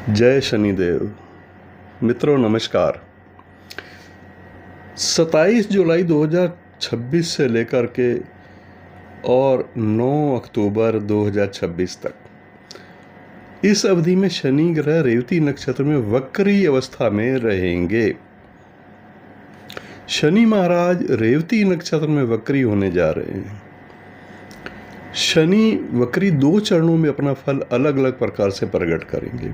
जय शनिदेव। मित्रों नमस्कार। 27 जुलाई 2026 से लेकर के और 9 अक्टूबर 2026 तक इस अवधि में शनि ग्रह रेवती नक्षत्र में वक्री अवस्था में रहेंगे। शनि महाराज रेवती नक्षत्र में वक्री होने जा रहे हैं। शनि वक्री 2 चरणों में अपना फल अलग अलग प्रकार से प्रकट करेंगे।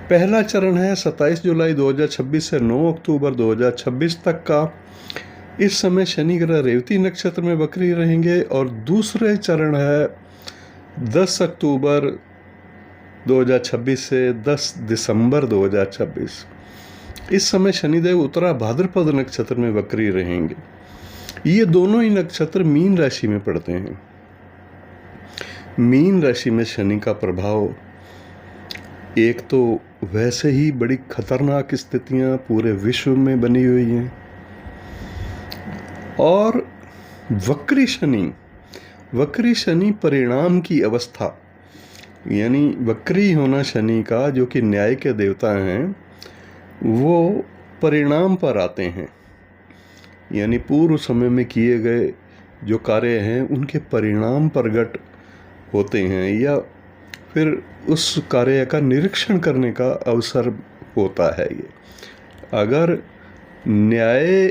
पहला चरण है 27 जुलाई 2026 से 9 अक्टूबर 2026 तक का। इस समय शनि ग्रह रेवती नक्षत्र में वक्री रहेंगे। और दूसरे चरण है 10 अक्टूबर 2026 से 10 दिसंबर 2026। इस समय शनिदेव उत्तरा भाद्रपद नक्षत्र में वक्री रहेंगे। ये दोनों ही नक्षत्र मीन राशि में पड़ते हैं। मीन राशि में शनि का प्रभाव, एक तो वैसे ही बड़ी खतरनाक स्थितियां पूरे विश्व में बनी हुई हैं, और वक्री शनि परिणाम की अवस्था, यानी वक्री होना शनि का, जो कि न्याय के देवता हैं, वो परिणाम पर आते हैं। यानी पूर्व समय में किए गए जो कार्य हैं उनके परिणाम प्रकट होते हैं, या फिर उस कार्य का निरीक्षण करने का अवसर होता है। ये अगर न्याय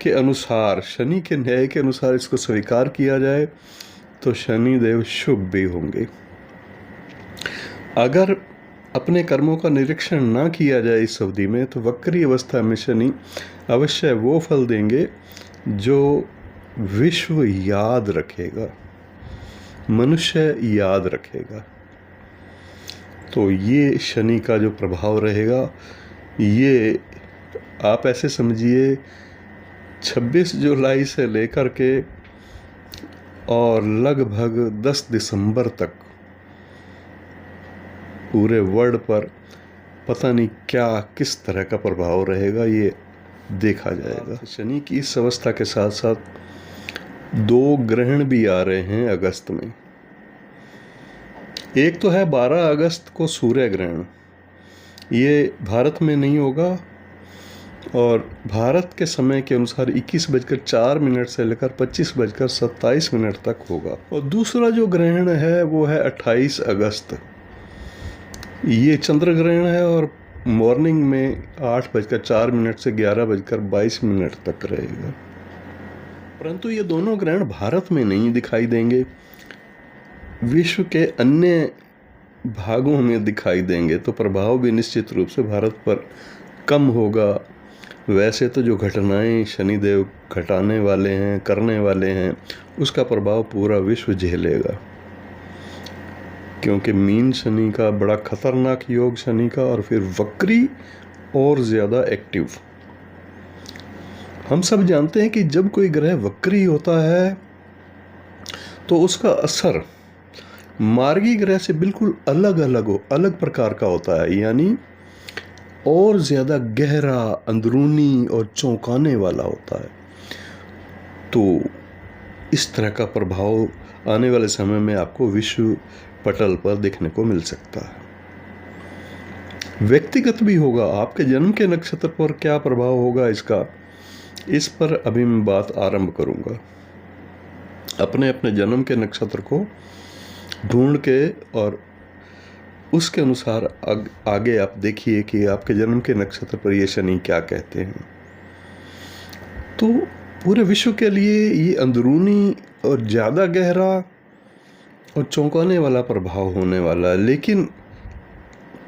के अनुसार, शनि के न्याय के अनुसार इसको स्वीकार किया जाए तो शनिदेव शुभ भी होंगे। अगर अपने कर्मों का निरीक्षण ना किया जाए इस अवधि में, तो वक्री अवस्था में शनि अवश्य वो फल देंगे जो विश्व याद रखेगा, मनुष्य याद रखेगा। तो ये शनि का जो प्रभाव रहेगा, ये आप ऐसे समझिए 26 जुलाई से लेकर के और लगभग 10 दिसंबर तक पूरे वर्ल्ड पर पता नहीं क्या किस तरह का प्रभाव रहेगा, ये देखा जाएगा। शनि की इस अवस्था के साथ साथ 2 ग्रहण भी आ रहे हैं अगस्त में। एक तो है 12 अगस्त को सूर्य ग्रहण। ये भारत में नहीं होगा और भारत के समय के अनुसार 21:04 से लेकर 25:27 तक होगा। और दूसरा जो ग्रहण है वो है 28 अगस्त। ये चंद्र ग्रहण है और मॉर्निंग में 8:04 से 11:22 तक रहेगा। परंतु ये दोनों ग्रहण भारत में नहीं दिखाई देंगे, विश्व के अन्य भागों में दिखाई देंगे, तो प्रभाव भी निश्चित रूप से भारत पर कम होगा। वैसे तो जो घटनाएं शनिदेव घटाने वाले हैं, करने वाले हैं, उसका प्रभाव पूरा विश्व झेलेगा, क्योंकि मीन शनि का बड़ा खतरनाक योग शनि का, और फिर वक्री और ज़्यादा एक्टिव। हम सब जानते हैं कि जब कोई ग्रह वक्री होता है तो उसका असर मार्गी ग्रह से बिल्कुल अलग प्रकार का होता है, यानी और ज़्यादा गहरा, अंदरूनी और चौंकाने वाला होता है। तो इस तरह का प्रभाव आने वाले समय में आपको विश्व पटल पर देखने को मिल सकता है। व्यक्तिगत भी होगा, आपके जन्म के नक्षत्र पर क्या प्रभाव होगा इसका, इस पर अभी मैं बात आरंभ करूंगा। अपने अपने जन्म के नक्षत्र को ढूंढ के और उसके अनुसार आगे आप देखिए कि आपके जन्म के नक्षत्र पर ये शनि क्या कहते हैं। तो पूरे विश्व के लिए ये अंदरूनी और ज़्यादा गहरा और चौंकाने वाला प्रभाव होने वाला है। लेकिन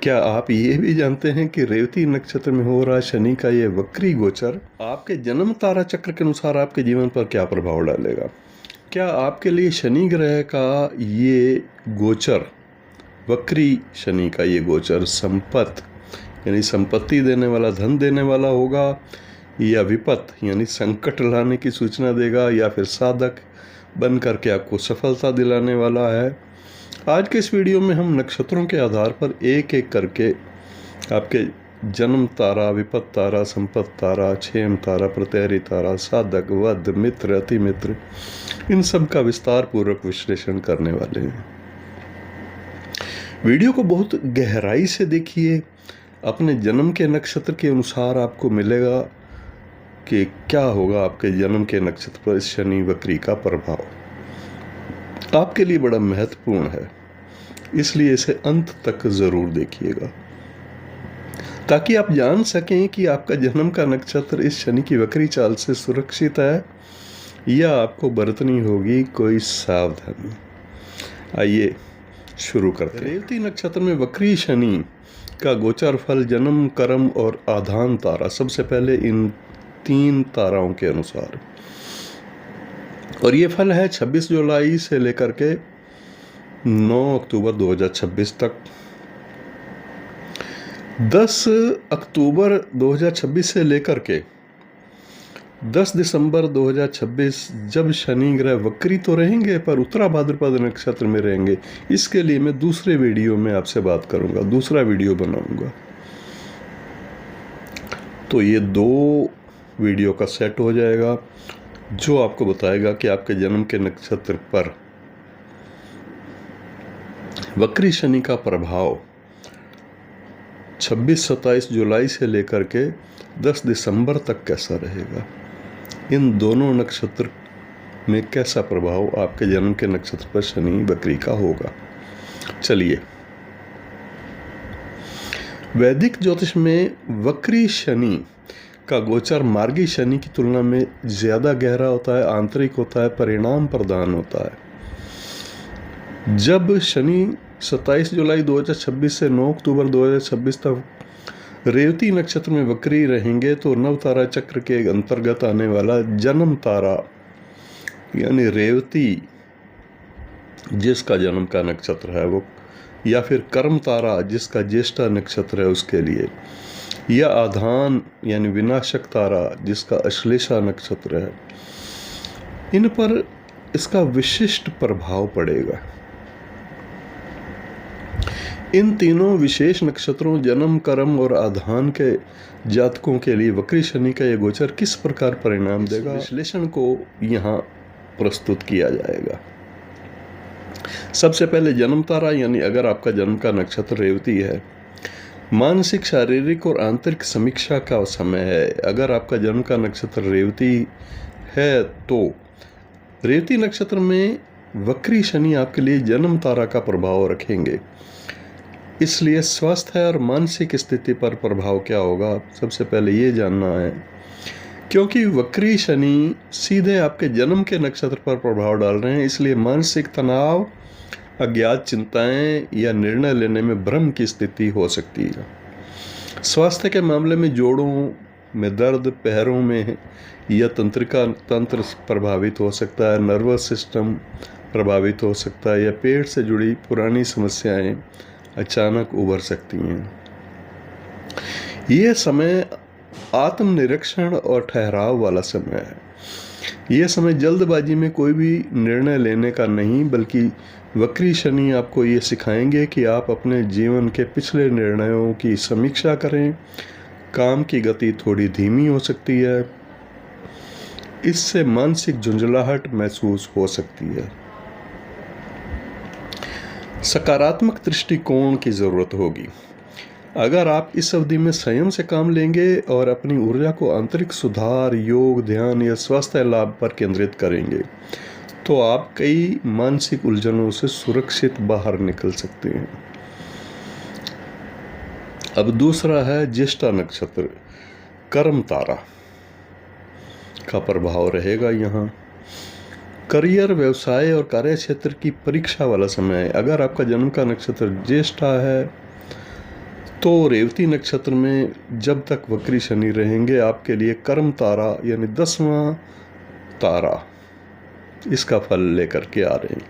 क्या आप ये भी जानते हैं कि रेवती नक्षत्र में हो रहा शनि का ये वक्री गोचर आपके जन्म तारा चक्र के अनुसार आपके जीवन पर क्या प्रभाव डालेगा? क्या आपके लिए शनि ग्रह का ये गोचर, वक्री शनि का ये गोचर यानी संपत्ति देने वाला, धन देने वाला होगा, या विपत यानी संकट लाने की सूचना देगा, या फिर साधक बन करके आपको सफलता दिलाने वाला है? आज के इस वीडियो में हम नक्षत्रों के आधार पर एक एक करके आपके जन्म तारा, विपत तारा, संपत्ति तारा, क्षेम तारा, प्रत्ययरी तारा, साधक, वध, मित्र, अति मित्र, इन सब का विस्तार पूर्वक विश्लेषण करने वाले हैं। वीडियो को बहुत गहराई से देखिए। अपने जन्म के नक्षत्र के अनुसार आपको मिलेगा कि क्या होगा आपके जन्म के नक्षत्र पर शनि वक्री का प्रभाव। आपके लिए बड़ा महत्वपूर्ण है, इसलिए इसे अंत तक जरूर देखिएगा ताकि आप जान सकें कि आपका जन्म का नक्षत्र इस शनि की वक्री चाल से सुरक्षित है या आपको बरतनी होगी कोई सावधानी। आइए शुरू करते हैं। रेवती नक्षत्र में वक्री शनि का गोचर फल जन्म, कर्म और आधान तारा, सबसे पहले इन 3 ताराओं के अनुसार, और ये फल है 26 जुलाई से लेकर के 9 अक्टूबर 2026 तक। 10 अक्टूबर 2026 से लेकर के 10 दिसंबर 2026 जब शनि ग्रह वक्री तो रहेंगे पर उत्तरा भाद्रपद नक्षत्र में रहेंगे। इसके लिए मैं दूसरे वीडियो में आपसे बात करूंगा, दूसरा वीडियो बनाऊंगा। तो ये 2 वीडियो का सेट हो जाएगा जो आपको बताएगा कि आपके जन्म के नक्षत्र पर वक्री शनि का प्रभाव 26-27 जुलाई से लेकर के 10 दिसंबर तक कैसा रहेगा। इन दोनों नक्षत्र में कैसा प्रभाव आपके जन्म के नक्षत्र पर शनि वक्री का होगा। चलिए, वैदिक ज्योतिष में वक्री शनि का गोचर मार्गी शनि की तुलना में ज्यादा गहरा होता है, आंतरिक होता है, परिणाम प्रदान होता है। जब शनि 27 जुलाई 2026 से 9 अक्टूबर 2026 तक रेवती नक्षत्र में वक्री रहेंगे तो नवतारा चक्र के अंतर्गत आने वाला जन्म तारा यानी रेवती जिसका जन्म का नक्षत्र है वो, या फिर कर्म तारा जिसका ज्येष्ठा नक्षत्र है उसके लिए, या आधान यानी विनाशक तारा जिसका अश्लेषा नक्षत्र है, इन पर इसका विशिष्ट प्रभाव पड़ेगा। इन तीनों विशेष नक्षत्रों जन्म, कर्म और आधान के जातकों के लिए वक्री शनि का यह गोचर किस प्रकार परिणाम देगा, विश्लेषण को यहाँ प्रस्तुत किया जाएगा। सबसे पहले जन्म तारा यानी अगर आपका जन्म का नक्षत्र रेवती है, मानसिक, शारीरिक और आंतरिक समीक्षा का समय है। अगर आपका जन्म का नक्षत्र रेवती है तो रेवती नक्षत्र में वक्री शनि आपके लिए जन्म तारा का प्रभाव रखेंगे, इसलिए स्वास्थ्य और मानसिक स्थिति पर प्रभाव क्या होगा सबसे पहले ये जानना है। क्योंकि वक्री शनि सीधे आपके जन्म के नक्षत्र पर प्रभाव डाल रहे हैं, इसलिए मानसिक तनाव, अज्ञात चिंताएं या निर्णय लेने में भ्रम की स्थिति हो सकती है। स्वास्थ्य के मामले में जोड़ों में दर्द, पैरों में या तंत्रिका तंत्र प्रभावित हो सकता है, नर्वस सिस्टम प्रभावित हो सकता है, या पेट से जुड़ी पुरानी समस्याएं अचानक उभर सकती हैं। यह समय आत्मनिरीक्षण और ठहराव वाला समय है। यह समय जल्दबाजी में कोई भी निर्णय लेने का नहीं, बल्कि वक्री शनि आपको ये सिखाएंगे कि आप अपने जीवन के पिछले निर्णयों की समीक्षा करें। काम की गति थोड़ी धीमी हो सकती है, इससे मानसिक झुंझलाहट महसूस हो सकती है। सकारात्मक दृष्टिकोण की जरूरत होगी। अगर आप इस अवधि में संयम से काम लेंगे और अपनी ऊर्जा को आंतरिक सुधार, योग, ध्यान या स्वास्थ्य लाभ पर केंद्रित करेंगे तो आप कई मानसिक उलझनों से सुरक्षित बाहर निकल सकते हैं। अब दूसरा है ज्येष्ठा नक्षत्र, कर्म तारा का प्रभाव रहेगा यहाँ। करियर, व्यवसाय और कार्य क्षेत्र की परीक्षा वाला समय है। अगर आपका जन्म का नक्षत्र ज्येष्ठा है तो रेवती नक्षत्र में जब तक वक्री शनि रहेंगे आपके लिए कर्म तारा यानी 10वां तारा इसका फल लेकर के आ रहे हैं।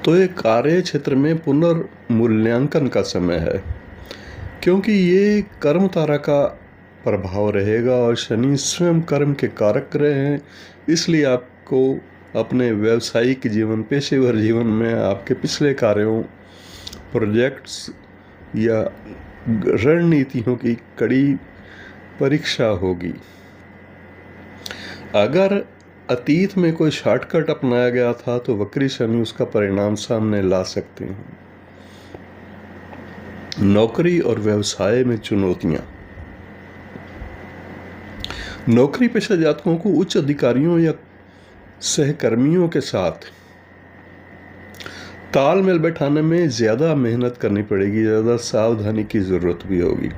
तो ये कार्य क्षेत्र में पुनर्मूल्यांकन का समय है, क्योंकि ये कर्म तारा का प्रभाव रहेगा और शनि स्वयं कर्म के कारक ग्रह हैं। इसलिए आपको अपने व्यावसायिक जीवन, पेशेवर जीवन में आपके पिछले कार्यों, प्रोजेक्ट्स या रणनीतियों की कड़ी परीक्षा होगी। अगर अतीत में कोई शॉर्टकट अपनाया गया था तो वक्री शनि उसका परिणाम सामने ला सकते हैं। नौकरी और व्यवसाय में चुनौतियां। नौकरी पेशा जातकों को उच्च अधिकारियों या सहकर्मियों के साथ तालमेल बैठाने में ज़्यादा मेहनत करनी पड़ेगी, ज़्यादा सावधानी की ज़रूरत भी होगी।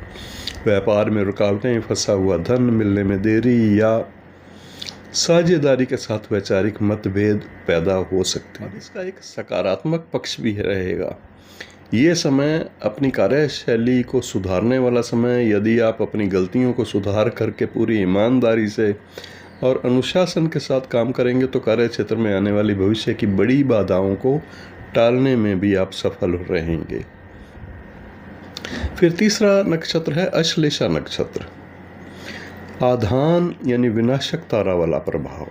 व्यापार में रुकावटें, फंसा हुआ धन मिलने में देरी या साझेदारी के साथ वैचारिक मतभेद पैदा हो सकते हैं। इसका एक सकारात्मक पक्ष भी रहेगा। ये समय अपनी कार्यशैली को सुधारने वाला समय। यदि आप अपनी गलतियों को सुधार करके पूरी ईमानदारी से और अनुशासन के साथ काम करेंगे तो कार्य क्षेत्र में आने वाली भविष्य की बड़ी बाधाओं को टालने में भी आप सफल रहेंगे। फिर तीसरा नक्षत्र है अश्लेषा नक्षत्र। आधान यानी विनाशक तारा वाला प्रभाव।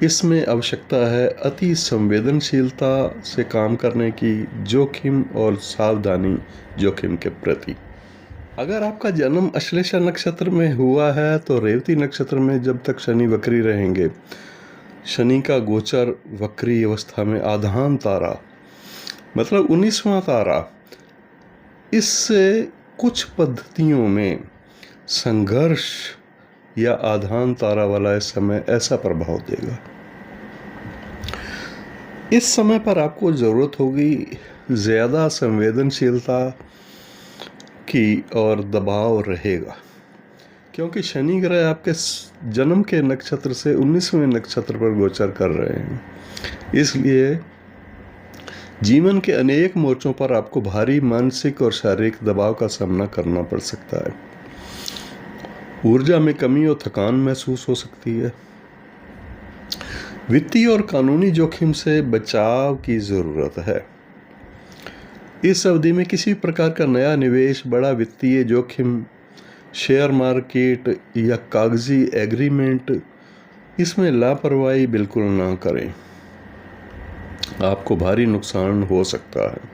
इसमें आवश्यकता है अति संवेदनशीलता से काम करने की, जोखिम और सावधानी जोखिम के प्रति। अगर आपका जन्म अश्लेषा नक्षत्र में हुआ है तो रेवती नक्षत्र में जब तक शनि वक्री रहेंगे, शनि का गोचर वक्री अवस्था में आधान तारा मतलब 19वां तारा, इससे कुछ पद्धतियों में संघर्ष या आधान तारा वाला इस समय ऐसा प्रभाव देगा। इस समय पर आपको ज़रूरत होगी ज़्यादा संवेदनशीलता की और दबाव रहेगा, क्योंकि शनि ग्रह आपके जन्म के नक्षत्र से 19वें नक्षत्र पर गोचर कर रहे हैं। इसलिए जीवन के अनेक मोर्चों पर आपको भारी मानसिक और शारीरिक दबाव का सामना करना पड़ सकता है। ऊर्जा में कमी और थकान महसूस हो सकती है। वित्तीय और कानूनी जोखिम से बचाव की ज़रूरत है। इस अवधि में किसी प्रकार का नया निवेश, बड़ा वित्तीय जोखिम, शेयर मार्केट या कागजी एग्रीमेंट, इसमें लापरवाही बिल्कुल ना करें, आपको भारी नुकसान हो सकता है।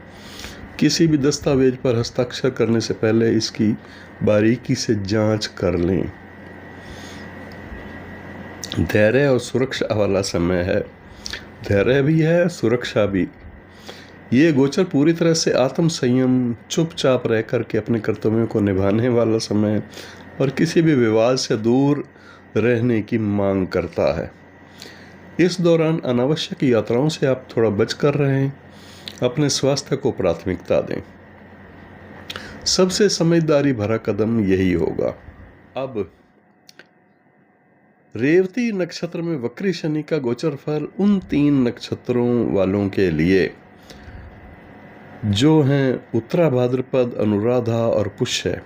किसी भी दस्तावेज पर हस्ताक्षर करने से पहले इसकी बारीकी से जांच कर लें। धैर्य और सुरक्षा वाला समय है। धैर्य भी है, सुरक्षा भी। ये गोचर पूरी तरह से आत्म संयम, चुपचाप रह करके अपने कर्तव्यों को निभाने वाला समय और किसी भी विवाद से दूर रहने की मांग करता है। इस दौरान अनावश्यक यात्राओं से आप थोड़ा बच कर रहें। अपने स्वास्थ्य को प्राथमिकता दें। सबसे समझदारी भरा कदम यही होगा। अब रेवती नक्षत्र में वक्री शनि का गोचर फल उन 3 नक्षत्रों वालों के लिए जो हैं उत्तरा भाद्रपद, अनुराधा और पुष्य,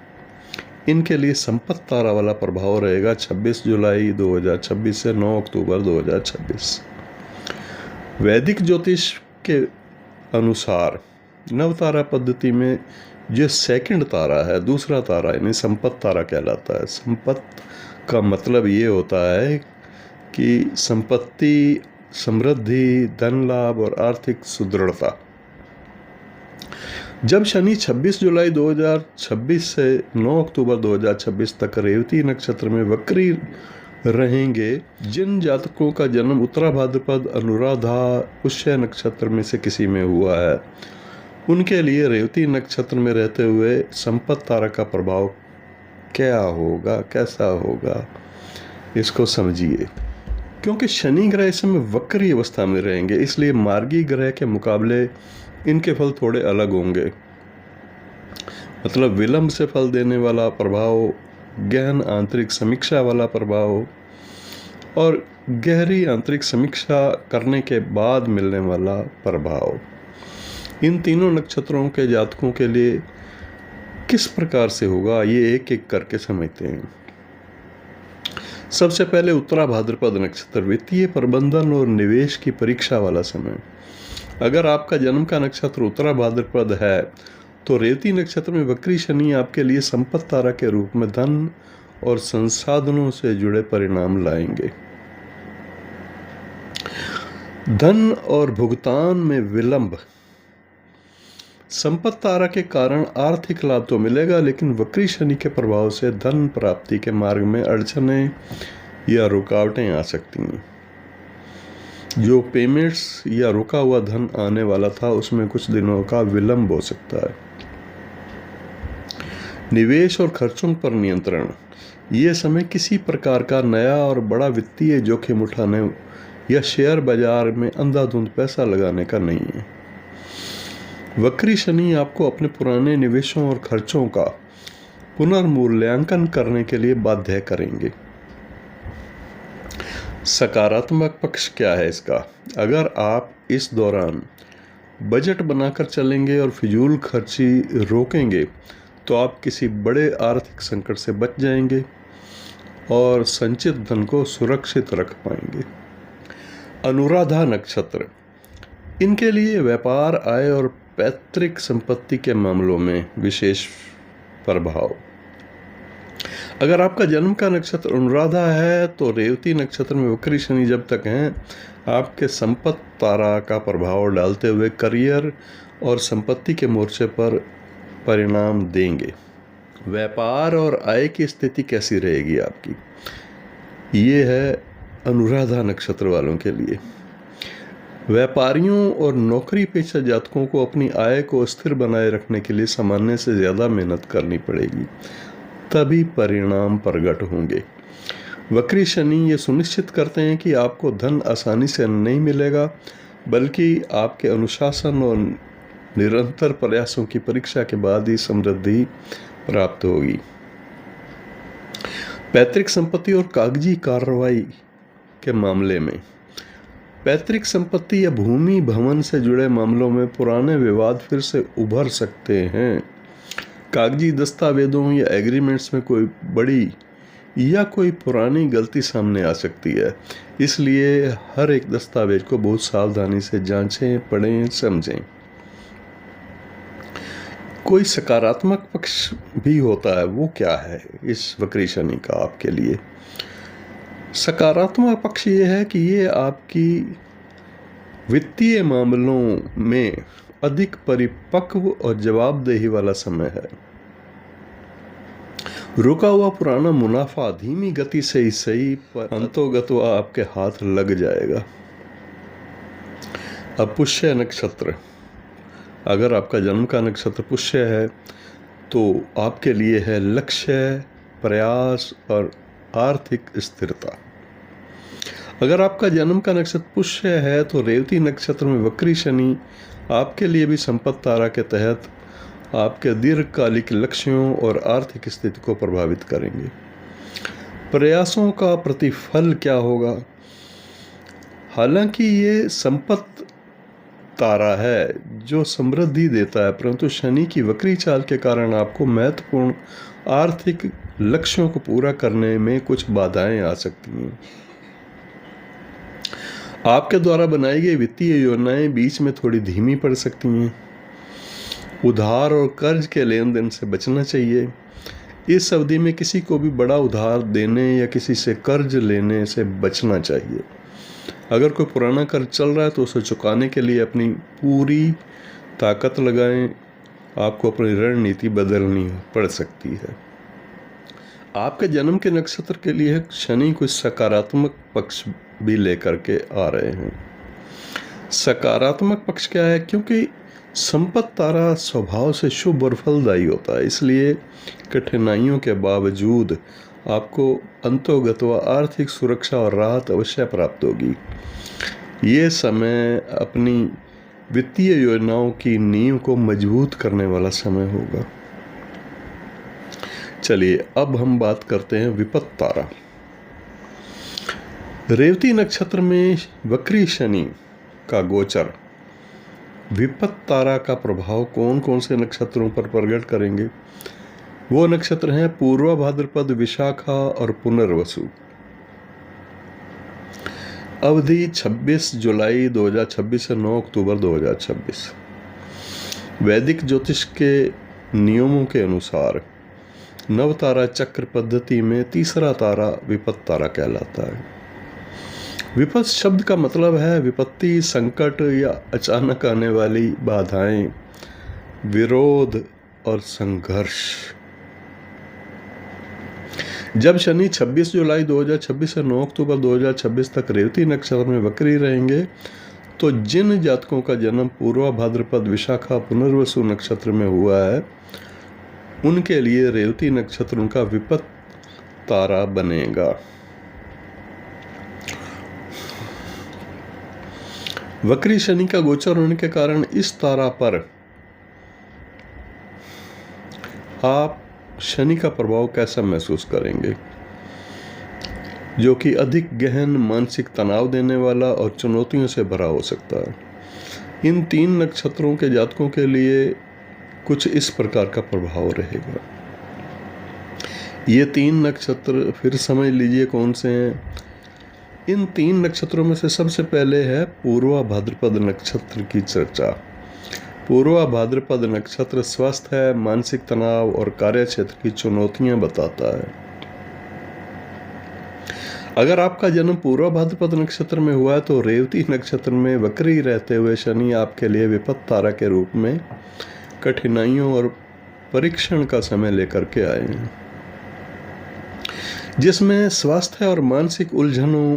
इनके लिए संपत्ति तारा वाला प्रभाव रहेगा 26 जुलाई 2026 से 9 अक्टूबर 2026। वैदिक ज्योतिष के अनुसार नवतारा पद्धति में जो सेकंड तारा है, दूसरा तारा यानी संपत्ति तारा कहलाता है। संपत्ति का मतलब ये होता है कि संपत्ति, समृद्धि, धन लाभ और आर्थिक सुदृढ़ता। जब शनि 26 जुलाई 2026 से 9 अक्टूबर 2026 तक रेवती नक्षत्र में वक्री रहेंगे, जिन जातकों का जन्म उत्तरा भाद्रपद, अनुराधा, पुष्य नक्षत्र में से किसी में हुआ है, उनके लिए रेवती नक्षत्र में रहते हुए संपत्ति तारा का प्रभाव क्या होगा, कैसा होगा, इसको समझिए। क्योंकि शनि ग्रह इस समय वक्री अवस्था में रहेंगे, इसलिए मार्गी ग्रह के मुकाबले इनके फल थोड़े अलग होंगे। मतलब विलंब से फल देने वाला प्रभाव, गहन आंतरिक समीक्षा वाला प्रभाव और गहरी आंतरिक समीक्षा करने के बाद मिलने वाला प्रभाव। इन तीनों नक्षत्रों के जातकों के लिए किस प्रकार से होगा, ये एक एक करके समझते हैं। सबसे पहले उत्तरा भाद्रपद नक्षत्र, वित्तीय प्रबंधन और निवेश की परीक्षा वाला समय। अगर आपका जन्म का नक्षत्र उत्तरा भाद्रपद है तो रेवती नक्षत्र में वक्री शनि आपके लिए संपत्ति तारा के रूप में धन और संसाधनों से जुड़े परिणाम लाएंगे। धन और भुगतान में विलंब। संपत्ति तारा के कारण आर्थिक लाभ तो मिलेगा, लेकिन वक्री शनि के प्रभाव से धन प्राप्ति के मार्ग में अड़चनें या रुकावटें आ सकती हैं। जो पेमेंट्स या रुका हुआ धन आने वाला था उसमें कुछ दिनों का विलंब हो सकता है। निवेश और खर्चों पर नियंत्रण। ये समय किसी प्रकार का नया और बड़ा वित्तीय जोखिम उठाने या शेयर बाजार में अंधाधुंध पैसा लगाने का नहीं है। वक्री शनि आपको अपने पुराने निवेशों और खर्चों का पुनर्मूल्यांकन करने के लिए बाध्य करेंगे। सकारात्मक पक्ष क्या है इसका? अगर आप इस दौरान बजट बनाकर चलेंगे और फिजूल खर्ची रोकेंगे तो आप किसी बड़े आर्थिक संकट से बच जाएंगे और संचित धन को सुरक्षित रख पाएंगे। अनुराधा नक्षत्र, इनके लिए व्यापार, आय और पैतृक संपत्ति के मामलों में विशेष प्रभाव। अगर आपका जन्म का नक्षत्र अनुराधा है तो रेवती नक्षत्र में वक्री शनि जब तक हैं आपके संपत्ति तारा का प्रभाव डालते हुए करियर और संपत्ति के मोर्चे पर परिणाम देंगे। व्यापार और आय की स्थिति कैसी रहेगी आपकी? ये है अनुराधा नक्षत्र वालों के लिए। व्यापारियों और नौकरी पेशा जातकों को अपनी आय को स्थिर बनाए रखने के लिए सामान्य से ज़्यादा मेहनत करनी पड़ेगी, तभी परिणाम प्रकट होंगे। वक्री शनि ये सुनिश्चित करते हैं कि आपको धन आसानी से नहीं मिलेगा, बल्कि आपके अनुशासन और निरंतर प्रयासों की परीक्षा के बाद ही समृद्धि प्राप्त होगी। पैतृक संपत्ति और कागजी कार्रवाई के मामले में, पैतृक संपत्ति या भूमि भवन से जुड़े मामलों में पुराने विवाद फिर से उभर सकते हैं। कागजी दस्तावेजों या एग्रीमेंट्स में कोई बड़ी या कोई पुरानी गलती सामने आ सकती है, इसलिए हर एक दस्तावेज को बहुत सावधानी से जांचें, पढ़ें, समझें। कोई सकारात्मक पक्ष भी होता है, वो क्या है इस वक्री शनि का आपके लिए? सकारात्मक पक्ष ये है कि ये आपकी वित्तीय मामलों में अधिक परिपक्व और जवाबदेही वाला समय है। रुका हुआ पुराना मुनाफा धीमी गति से ही सही पर अंतोगत्वा आपके हाथ लग जाएगा। अब पुष्य नक्षत्र, अगर आपका जन्म का नक्षत्र पुष्य है तो आपके लिए है लक्ष्य, प्रयास और आर्थिक स्थिरता। अगर आपका जन्म का नक्षत्र पुष्य है तो रेवती नक्षत्र में वक्री शनि आपके लिए भी संपत्ति तारा के तहत आपके दीर्घकालिक लक्ष्यों और आर्थिक स्थिति को प्रभावित करेंगे। प्रयासों का प्रतिफल क्या होगा? हालांकि ये संपत्ति तारा है जो समृद्धि देता है, परंतु शनि की वक्री चाल के कारण आपको महत्वपूर्ण आर्थिक लक्ष्यों को पूरा करने में कुछ बाधाएं आ सकती हैं। आपके द्वारा बनाई गई वित्तीय योजनाएं बीच में थोड़ी धीमी पड़ सकती हैं। उधार और कर्ज के लेन देन से बचना चाहिए। इस अवधि में किसी को भी बड़ा उधार देने या किसी से कर्ज लेने से बचना चाहिए। अगर कोई पुराना कर्ज चल रहा है तो उसे चुकाने के लिए अपनी पूरी ताकत लगाएं। आपको अपनी रणनीति बदलनी पड़ सकती है। आपके जन्म के नक्षत्र के लिए शनि कुछ सकारात्मक पक्ष भी लेकर के आ रहे हैं। सकारात्मक पक्ष क्या है? क्योंकि संपत्ति तारा स्वभाव से शुभ और फलदायी होता है, इसलिए कठिनाइयों के बावजूद आपको अंतोगत्वा आर्थिक सुरक्षा और राहत अवश्य प्राप्त होगी। ये समय अपनी वित्तीय योजनाओं की नींव को मजबूत करने वाला समय होगा। चलिए अब हम बात करते हैं विपत्ति तारा। रेवती नक्षत्र में वक्री शनि का गोचर विपत्ति तारा का प्रभाव कौन कौन से नक्षत्रों पर प्रकट करेंगे? वो नक्षत्र हैं पूर्वा भाद्रपद, विशाखा और पुनर्वसु। अवधि 26 जुलाई 2026 से 9 अक्टूबर 2026। वैदिक ज्योतिष के नियमों के अनुसार नवतारा चक्र पद्धति में तीसरा तारा विपत्ति तारा कहलाता है। विपत्ति शब्द का मतलब है विपत्ति, संकट या अचानक आने वाली बाधाएं, विरोध और संघर्ष। जब शनि 26 जुलाई 2026 से 9 अक्टूबर 2026 तक रेवती नक्षत्र में वक्री रहेंगे तो जिन जातकों का जन्म पूर्वा भाद्रपद विशाखा पुनर्वसु नक्षत्र में हुआ है उनके लिए रेवती नक्षत्र उनका विपत्त तारा बनेगा। वक्री शनि का गोचर होने के कारण इस तारा पर आप शनि का प्रभाव कैसा महसूस करेंगे, जो कि अधिक गहन मानसिक तनाव देने वाला और चुनौतियों से भरा हो सकता है। इन 3 नक्षत्रों के जातकों के लिए कुछ इस प्रकार का प्रभाव रहेगा। ये 3 नक्षत्र फिर समझ लीजिए कौन से हैं। इन 3 नक्षत्रों में से सबसे पहले है पूर्वा भाद्रपद नक्षत्र की चर्चा। पूर्वा भाद्रपद नक्षत्र स्वस्थ है, मानसिक तनाव और कार्य क्षेत्र की चुनौतियां बताता है। अगर आपका जन्म पूर्वा भाद्रपद नक्षत्र में हुआ है तो रेवती नक्षत्र में वक्री रहते हुए शनि आपके लिए विपत्त तारा के रूप में कठिनाइयों और परीक्षण का समय लेकर के आए हैं, जिसमें स्वास्थ्य और मानसिक उलझनों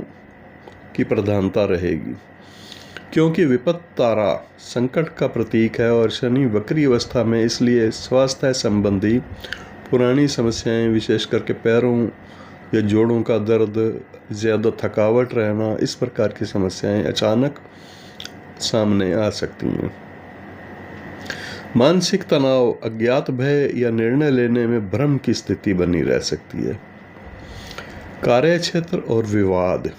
की प्रधानता रहेगी, क्योंकि विपत्त तारा संकट का प्रतीक है और शनि वक्री अवस्था में, इसलिए स्वास्थ्य संबंधी पुरानी समस्याएं, विशेष करके पैरों या जोड़ों का दर्द, ज़्यादा थकावट रहना, इस प्रकार की समस्याएं अचानक सामने आ सकती हैं। मानसिक तनाव, अज्ञात भय या निर्णय लेने में भ्रम की स्थिति बनी रह सकती है। कार्य क्षेत्र और विवाद,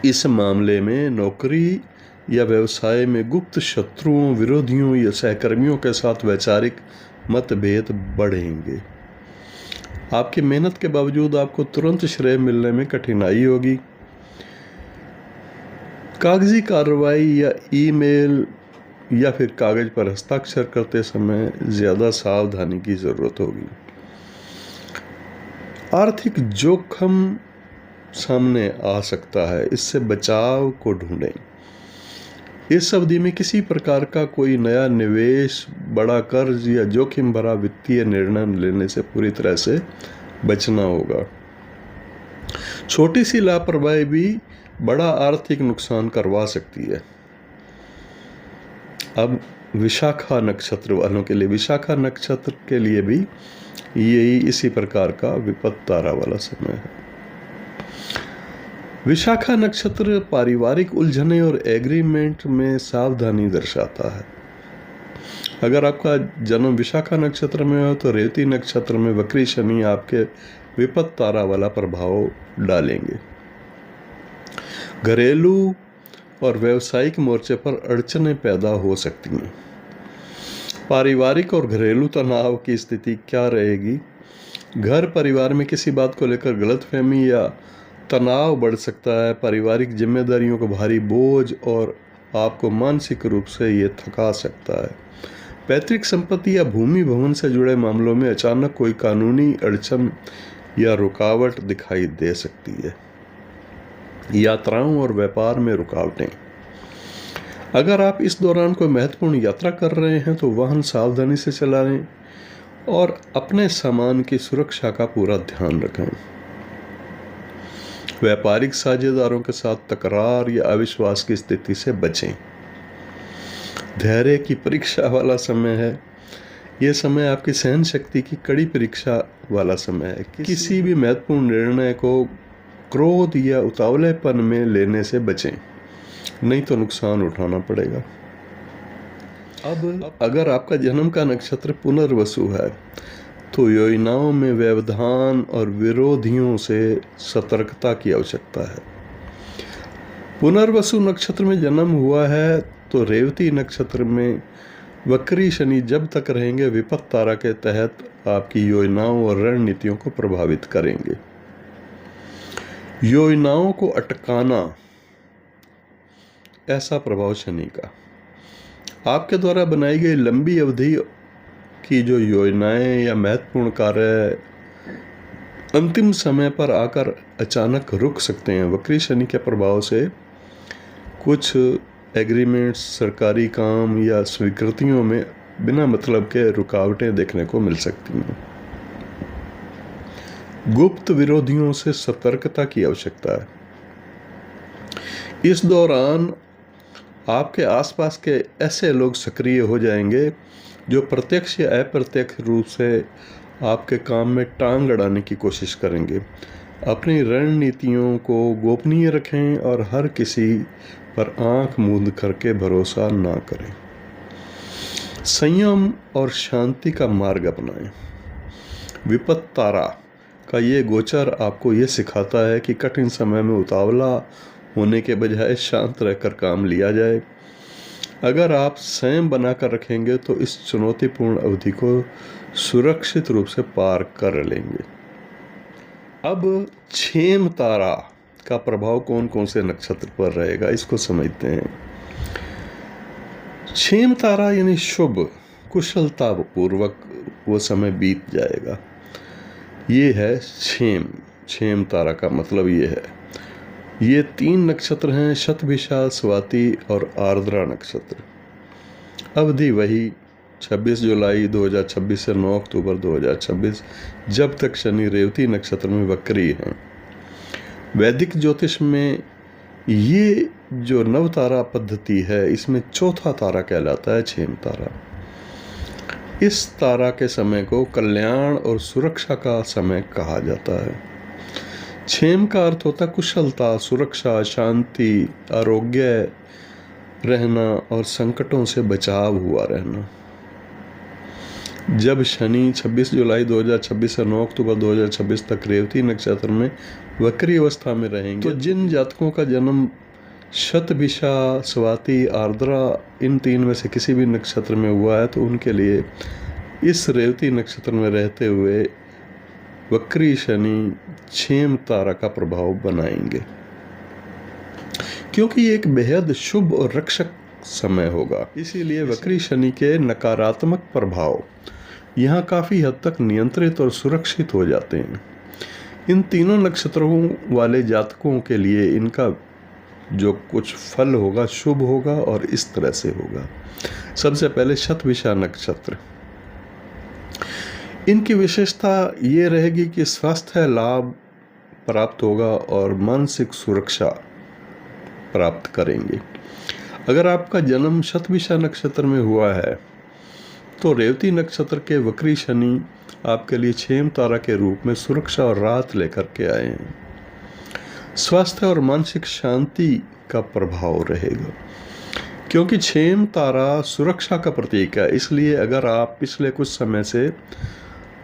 इस मामले में नौकरी या व्यवसाय में गुप्त शत्रुओं, विरोधियों या सहकर्मियों के साथ वैचारिक मतभेद बढ़ेंगे। आपकी मेहनत के बावजूद आपको तुरंत श्रेय मिलने में कठिनाई होगी। कागजी कार्रवाई या ईमेल या फिर कागज पर हस्ताक्षर करते समय ज़्यादा सावधानी की ज़रूरत होगी। आर्थिक जोखिम सामने आ सकता है, इससे बचाव को ढूंढें। इस अवधि में किसी प्रकार का कोई नया निवेश, बड़ा कर्ज या जोखिम भरा वित्तीय निर्णय लेने से पूरी तरह से बचना होगा। छोटी सी लापरवाही भी बड़ा आर्थिक नुकसान करवा सकती है। अब विशाखा नक्षत्र वालों के लिए, विशाखा नक्षत्र के लिए भी यही इसी प्रकार का विपत्त तारा वाला समय है। विशाखा नक्षत्र पारिवारिक उलझने और एग्रीमेंट में सावधानी दर्शाता है। अगर आपका जन्म विशाखा नक्षत्र में हो तो रेवती नक्षत्र में वक्री शनि आपके विपत्त तारा वाला प्रभाव डालेंगे। घरेलू और व्यावसायिक मोर्चे पर अड़चनें पैदा हो सकती हैं। पारिवारिक और घरेलू तनाव की स्थिति क्या रहेगी? घर परिवार में किसी बात को लेकर गलतफहमी या तनाव बढ़ सकता है। पारिवारिक जिम्मेदारियों का भारी बोझ और आपको मानसिक रूप से ये थका सकता है। पैतृक संपत्ति या भूमि भवन से जुड़े मामलों में अचानक कोई कानूनी अड़चन या रुकावट दिखाई दे सकती है। यात्राओं और व्यापार में रुकावटें, अगर आप इस दौरान कोई महत्वपूर्ण यात्रा कर रहे हैं तो वाहन सावधानी से चलाएं और अपने सामान की सुरक्षा का पूरा ध्यान रखें। व्यापारिक साझेदारों के साथ तकरार या अविश्वास की स्थिति से बचें। धैर्य की परीक्षा वाला समय है। यह समय आपकी सहन शक्ति की कड़ी परीक्षा वाला समय है। किसी भी महत्वपूर्ण निर्णय को क्रोध या उतावलेपन में लेने से बचें, नहीं तो नुकसान उठाना पड़ेगा। अब अगर आपका जन्म का नक्षत्र पुनर्वसु है तो योजनाओं में व्यवधान और विरोधियों से सतर्कता की आवश्यकता है। पुनर्वसु नक्षत्र में जन्म हुआ है तो रेवती नक्षत्र में वक्री शनि जब तक रहेंगे विपत्त तारा के तहत आपकी योजनाओं और रणनीतियों को प्रभावित करेंगे। योजनाओं को अटकाना, ऐसा प्रभाव शनि का। आपके द्वारा बनाई गई लंबी अवधि की जो योजनाएं या महत्वपूर्ण कार्य अंतिम समय पर आकर अचानक रुक सकते हैं। वक्री शनि के प्रभाव से कुछ एग्रीमेंट्स, सरकारी काम या स्वीकृतियों में बिना मतलब के रुकावटें देखने को मिल सकती हैं। गुप्त विरोधियों से सतर्कता की आवश्यकता है। इस दौरान आपके आसपास के ऐसे लोग सक्रिय हो जाएंगे जो प्रत्यक्ष या अप्रत्यक्ष रूप से आपके काम में टांग अड़ाने की कोशिश करेंगे। अपनी रणनीतियों को गोपनीय रखें और हर किसी पर आंख मूंद करके भरोसा ना करें। संयम और शांति का मार्ग अपनाएं। विपत्त तारा का ये गोचर आपको ये सिखाता है कि कठिन समय में उतावला होने के बजाय शांत रहकर काम लिया जाए। अगर आप संयम बनाकर रखेंगे तो इस चुनौतीपूर्ण अवधि को सुरक्षित रूप से पार कर लेंगे। अब छेम तारा का प्रभाव कौन कौन से नक्षत्र पर रहेगा, इसको समझते हैं। छेम तारा यानी शुभ, कुशलता पूर्वक वो समय बीत जाएगा। ये है छेम तारा का मतलब ये है। ये 3 नक्षत्र हैं, शतभिषा, स्वाति और आर्द्रा नक्षत्र। अवधि वही 26 जुलाई 2026 से 9 अक्टूबर 2026, जब तक शनि रेवती नक्षत्र में वक्री हैं। वैदिक ज्योतिष में ये जो नव तारा पद्धति है, इसमें चौथा तारा कहलाता है छेम तारा। इस तारा के समय को कल्याण और सुरक्षा का समय कहा जाता है। छेम का अर्थ होता है कुशलता, सुरक्षा, शांति, आरोग्य रहना और संकटों से बचाव हुआ रहना। जब शनि 26 जुलाई 2026 से 9 अक्टूबर 2026 तक रेवती नक्षत्र में वक्री अवस्था में रहेंगे, तो जिन जातकों का जन्म शतभिषा, स्वाति, आर्द्रा इन 3 में से किसी भी नक्षत्र में हुआ है, तो उनके लिए इस रेवती नक्षत्र में रहते हुए वक्री शनि छेम तारा का प्रभाव बनाएंगे, क्योंकि ये एक बेहद शुभ और रक्षक समय होगा। इसीलिए वक्री शनि के नकारात्मक प्रभाव यहाँ काफ़ी हद तक नियंत्रित और सुरक्षित हो जाते हैं। इन तीनों नक्षत्रों वाले जातकों के लिए इनका जो कुछ फल होगा शुभ होगा और इस तरह से होगा। सबसे पहले शतभिषा नक्षत्र, इनकी विशेषता ये रहेगी कि स्वास्थ्य लाभ प्राप्त होगा और मानसिक सुरक्षा प्राप्त करेंगे। अगर आपका जन्म शतभिषा नक्षत्र में हुआ है तो रेवती नक्षत्र के वक्री शनि आपके लिए छेम तारा के रूप में सुरक्षा और राहत लेकर के आए हैं। स्वास्थ्य और मानसिक शांति का प्रभाव रहेगा, क्योंकि छेम तारा सुरक्षा का प्रतीक है। इसलिए अगर आप पिछले कुछ समय से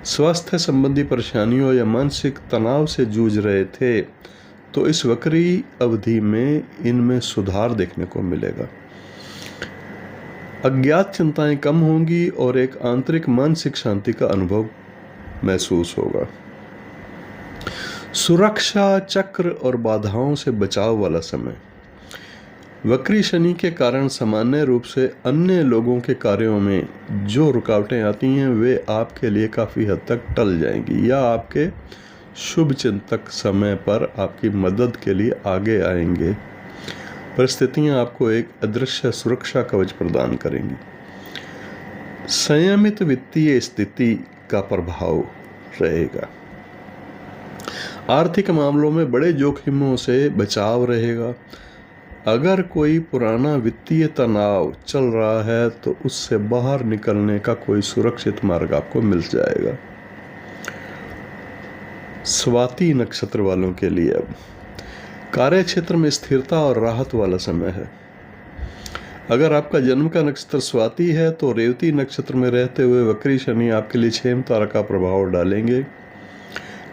स्वास्थ्य संबंधी परेशानियों या मानसिक तनाव से जूझ रहे थे, तो इस वक्री अवधि में इनमें सुधार देखने को मिलेगा। अज्ञात चिंताएं कम होंगी और एक आंतरिक मानसिक शांति का अनुभव महसूस होगा। सुरक्षा चक्र और बाधाओं से बचाव वाला समय, वक्री शनि के कारण सामान्य रूप से अन्य लोगों के कार्यों में जो रुकावटें आती हैं वे आपके लिए काफ़ी हद तक टल जाएंगी, या आपके शुभ चिंतक समय पर आपकी मदद के लिए आगे आएंगे। परिस्थितियां आपको एक अदृश्य सुरक्षा कवच प्रदान करेंगी। संयमित वित्तीय स्थिति का प्रभाव रहेगा। आर्थिक मामलों में बड़े जोखिमों से बचाव रहेगा। अगर कोई पुराना वित्तीय तनाव चल रहा है तो उससे बाहर निकलने का कोई सुरक्षित मार्ग आपको मिल जाएगा। स्वाति नक्षत्र वालों के लिए अब कार्य क्षेत्र में स्थिरता और राहत वाला समय है। अगर आपका जन्म का नक्षत्र स्वाति है तो रेवती नक्षत्र में रहते हुए वक्री शनि आपके लिए छेम तारा का प्रभाव डालेंगे।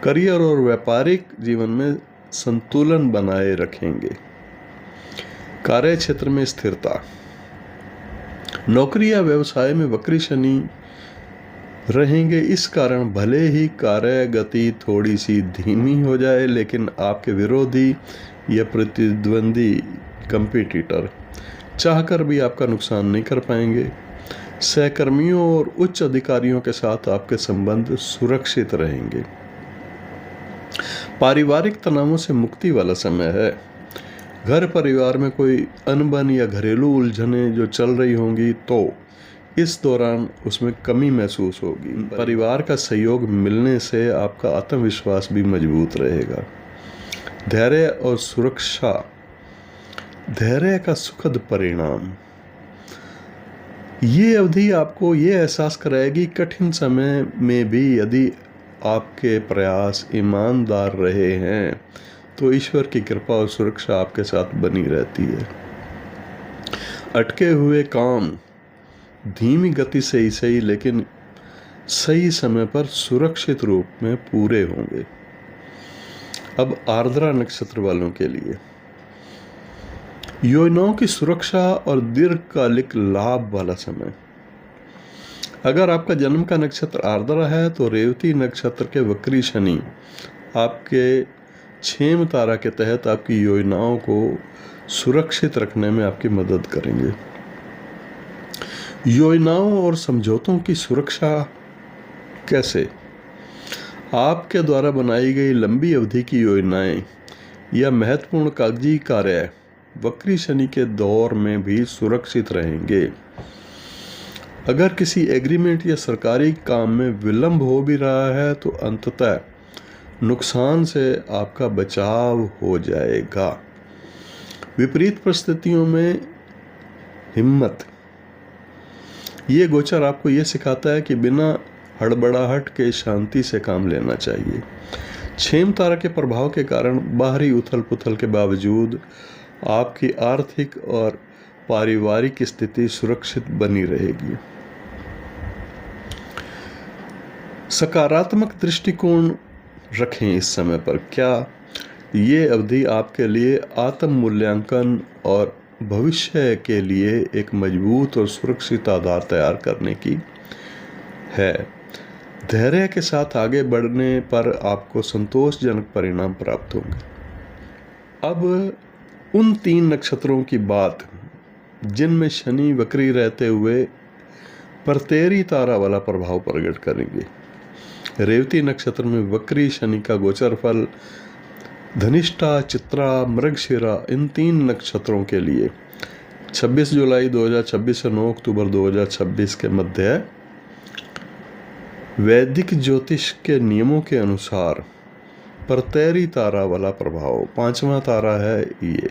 करियर और व्यापारिक जीवन में संतुलन बनाए रखेंगे। कार्य क्षेत्र में स्थिरता, नौकरी या व्यवसाय में वक्री शनि रहेंगे। इस कारण भले ही कार्य गति थोड़ी सी धीमी हो जाए, लेकिन आपके विरोधी या प्रतिद्वंदी कंपटीटर चाहकर भी आपका नुकसान नहीं कर पाएंगे। सहकर्मियों और उच्च अधिकारियों के साथ आपके संबंध सुरक्षित रहेंगे। पारिवारिक तनावों से मुक्ति वाला समय है। घर परिवार में कोई अनबन या घरेलू उलझनें जो चल रही होंगी तो इस दौरान उसमें कमी महसूस होगी। परिवार का सहयोग मिलने से आपका आत्मविश्वास भी मजबूत रहेगा। धैर्य और सुरक्षा, धैर्य का सुखद परिणाम। ये अवधि आपको ये एहसास कराएगी कठिन समय में भी यदि आपके प्रयास ईमानदार रहे हैं तो ईश्वर की कृपा और सुरक्षा आपके साथ बनी रहती है। अटके हुए काम धीमी गति से ही सही लेकिन सही समय पर सुरक्षित रूप में पूरे होंगे। अब आर्द्रा नक्षत्र वालों के लिए योजनाओं की सुरक्षा और दीर्घकालिक लाभ वाला समय। अगर आपका जन्म का नक्षत्र आर्द्रा है तो रेवती नक्षत्र के वक्री शनि आपके क्षेम तारा के तहत आपकी योजनाओं को सुरक्षित रखने में आपकी मदद करेंगे। योजनाओं और समझौतों की सुरक्षा कैसे? आपके द्वारा बनाई गई लंबी अवधि की योजनाएं या महत्वपूर्ण कागजी कार्य वक्री शनि के दौर में भी सुरक्षित रहेंगे। अगर किसी एग्रीमेंट या सरकारी काम में विलंब हो भी रहा है तो अंततः नुकसान से आपका बचाव हो जाएगा। विपरीत परिस्थितियों में हिम्मत। ये गोचर आपको ये सिखाता है कि बिना हड़बड़ाहट के शांति से काम लेना चाहिए। क्षेम तारा के प्रभाव के कारण बाहरी उथल पुथल के बावजूद आपकी आर्थिक और पारिवारिक स्थिति सुरक्षित बनी रहेगी। सकारात्मक दृष्टिकोण रखें इस समय पर। क्या ये अवधि आपके लिए आत्म मूल्यांकन और भविष्य के लिए एक मजबूत और सुरक्षित आधार तैयार करने की है। धैर्य के साथ आगे बढ़ने पर आपको संतोषजनक परिणाम प्राप्त होंगे। अब उन 3 नक्षत्रों की बात जिनमें शनि वक्री रहते हुए परतेरी तारा वाला प्रभाव प्रकट करेंगे। रेवती नक्षत्र में वक्री शनि का गोचर फल धनिष्ठा, चित्रा, मृगशिरा इन 3 नक्षत्रों के लिए 26 जुलाई 2026 से 9 अक्टूबर 2026 के मध्य है। वैदिक ज्योतिष के नियमों के अनुसार परतेरी तारा वाला प्रभाव 5वां तारा है ये,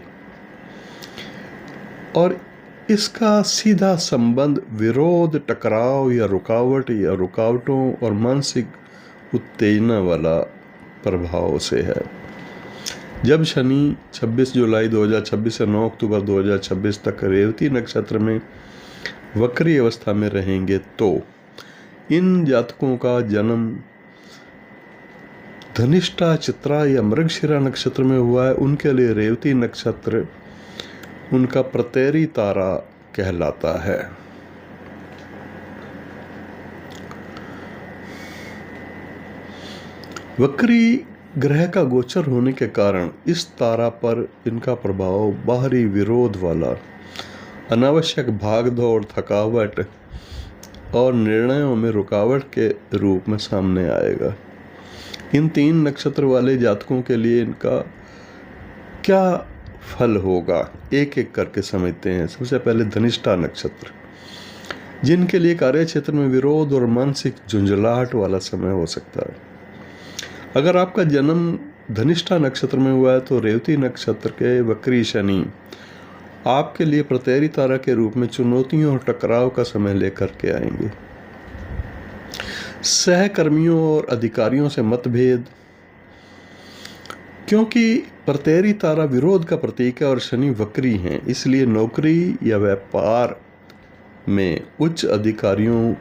और इसका सीधा संबंध विरोध, टकराव या रुकावटों और मानसिक उत्तेजना वाला प्रभाव से है। जब शनि 26 जुलाई 2026 से 9 अक्टूबर 2026 तक रेवती नक्षत्र में वक्री अवस्था में रहेंगे तो इन जातकों का जन्म धनिष्ठा, चित्रा या मृगशिरा नक्षत्र में हुआ है, उनके लिए रेवती नक्षत्र उनका प्रतेरी तारा कहलाता है। वक्री ग्रह का गोचर होने के कारण इस तारा पर इनका प्रभाव बाहरी विरोध वाला, अनावश्यक भागदौड़, थकावट और निर्णयों में रुकावट के रूप में सामने आएगा। इन 3 नक्षत्र वाले जातकों के लिए इनका क्या फल होगा एक एक करके समझते हैं। सबसे पहले धनिष्ठा नक्षत्र, जिनके लिए कार्य क्षेत्र में विरोध और मानसिक झुंझलाहट वाला समय हो सकता है। अगर आपका जन्म धनिष्ठा नक्षत्र में हुआ है तो रेवती नक्षत्र के वक्री शनि आपके लिए प्रतेरी तारा के रूप में चुनौतियों और टकराव का समय लेकर के आएंगे। सहकर्मियों और अधिकारियों से मतभेद, क्योंकि प्रतेरी तारा विरोध का प्रतीक है और शनि वक्री हैं, इसलिए नौकरी या व्यापार में उच्च अधिकारियों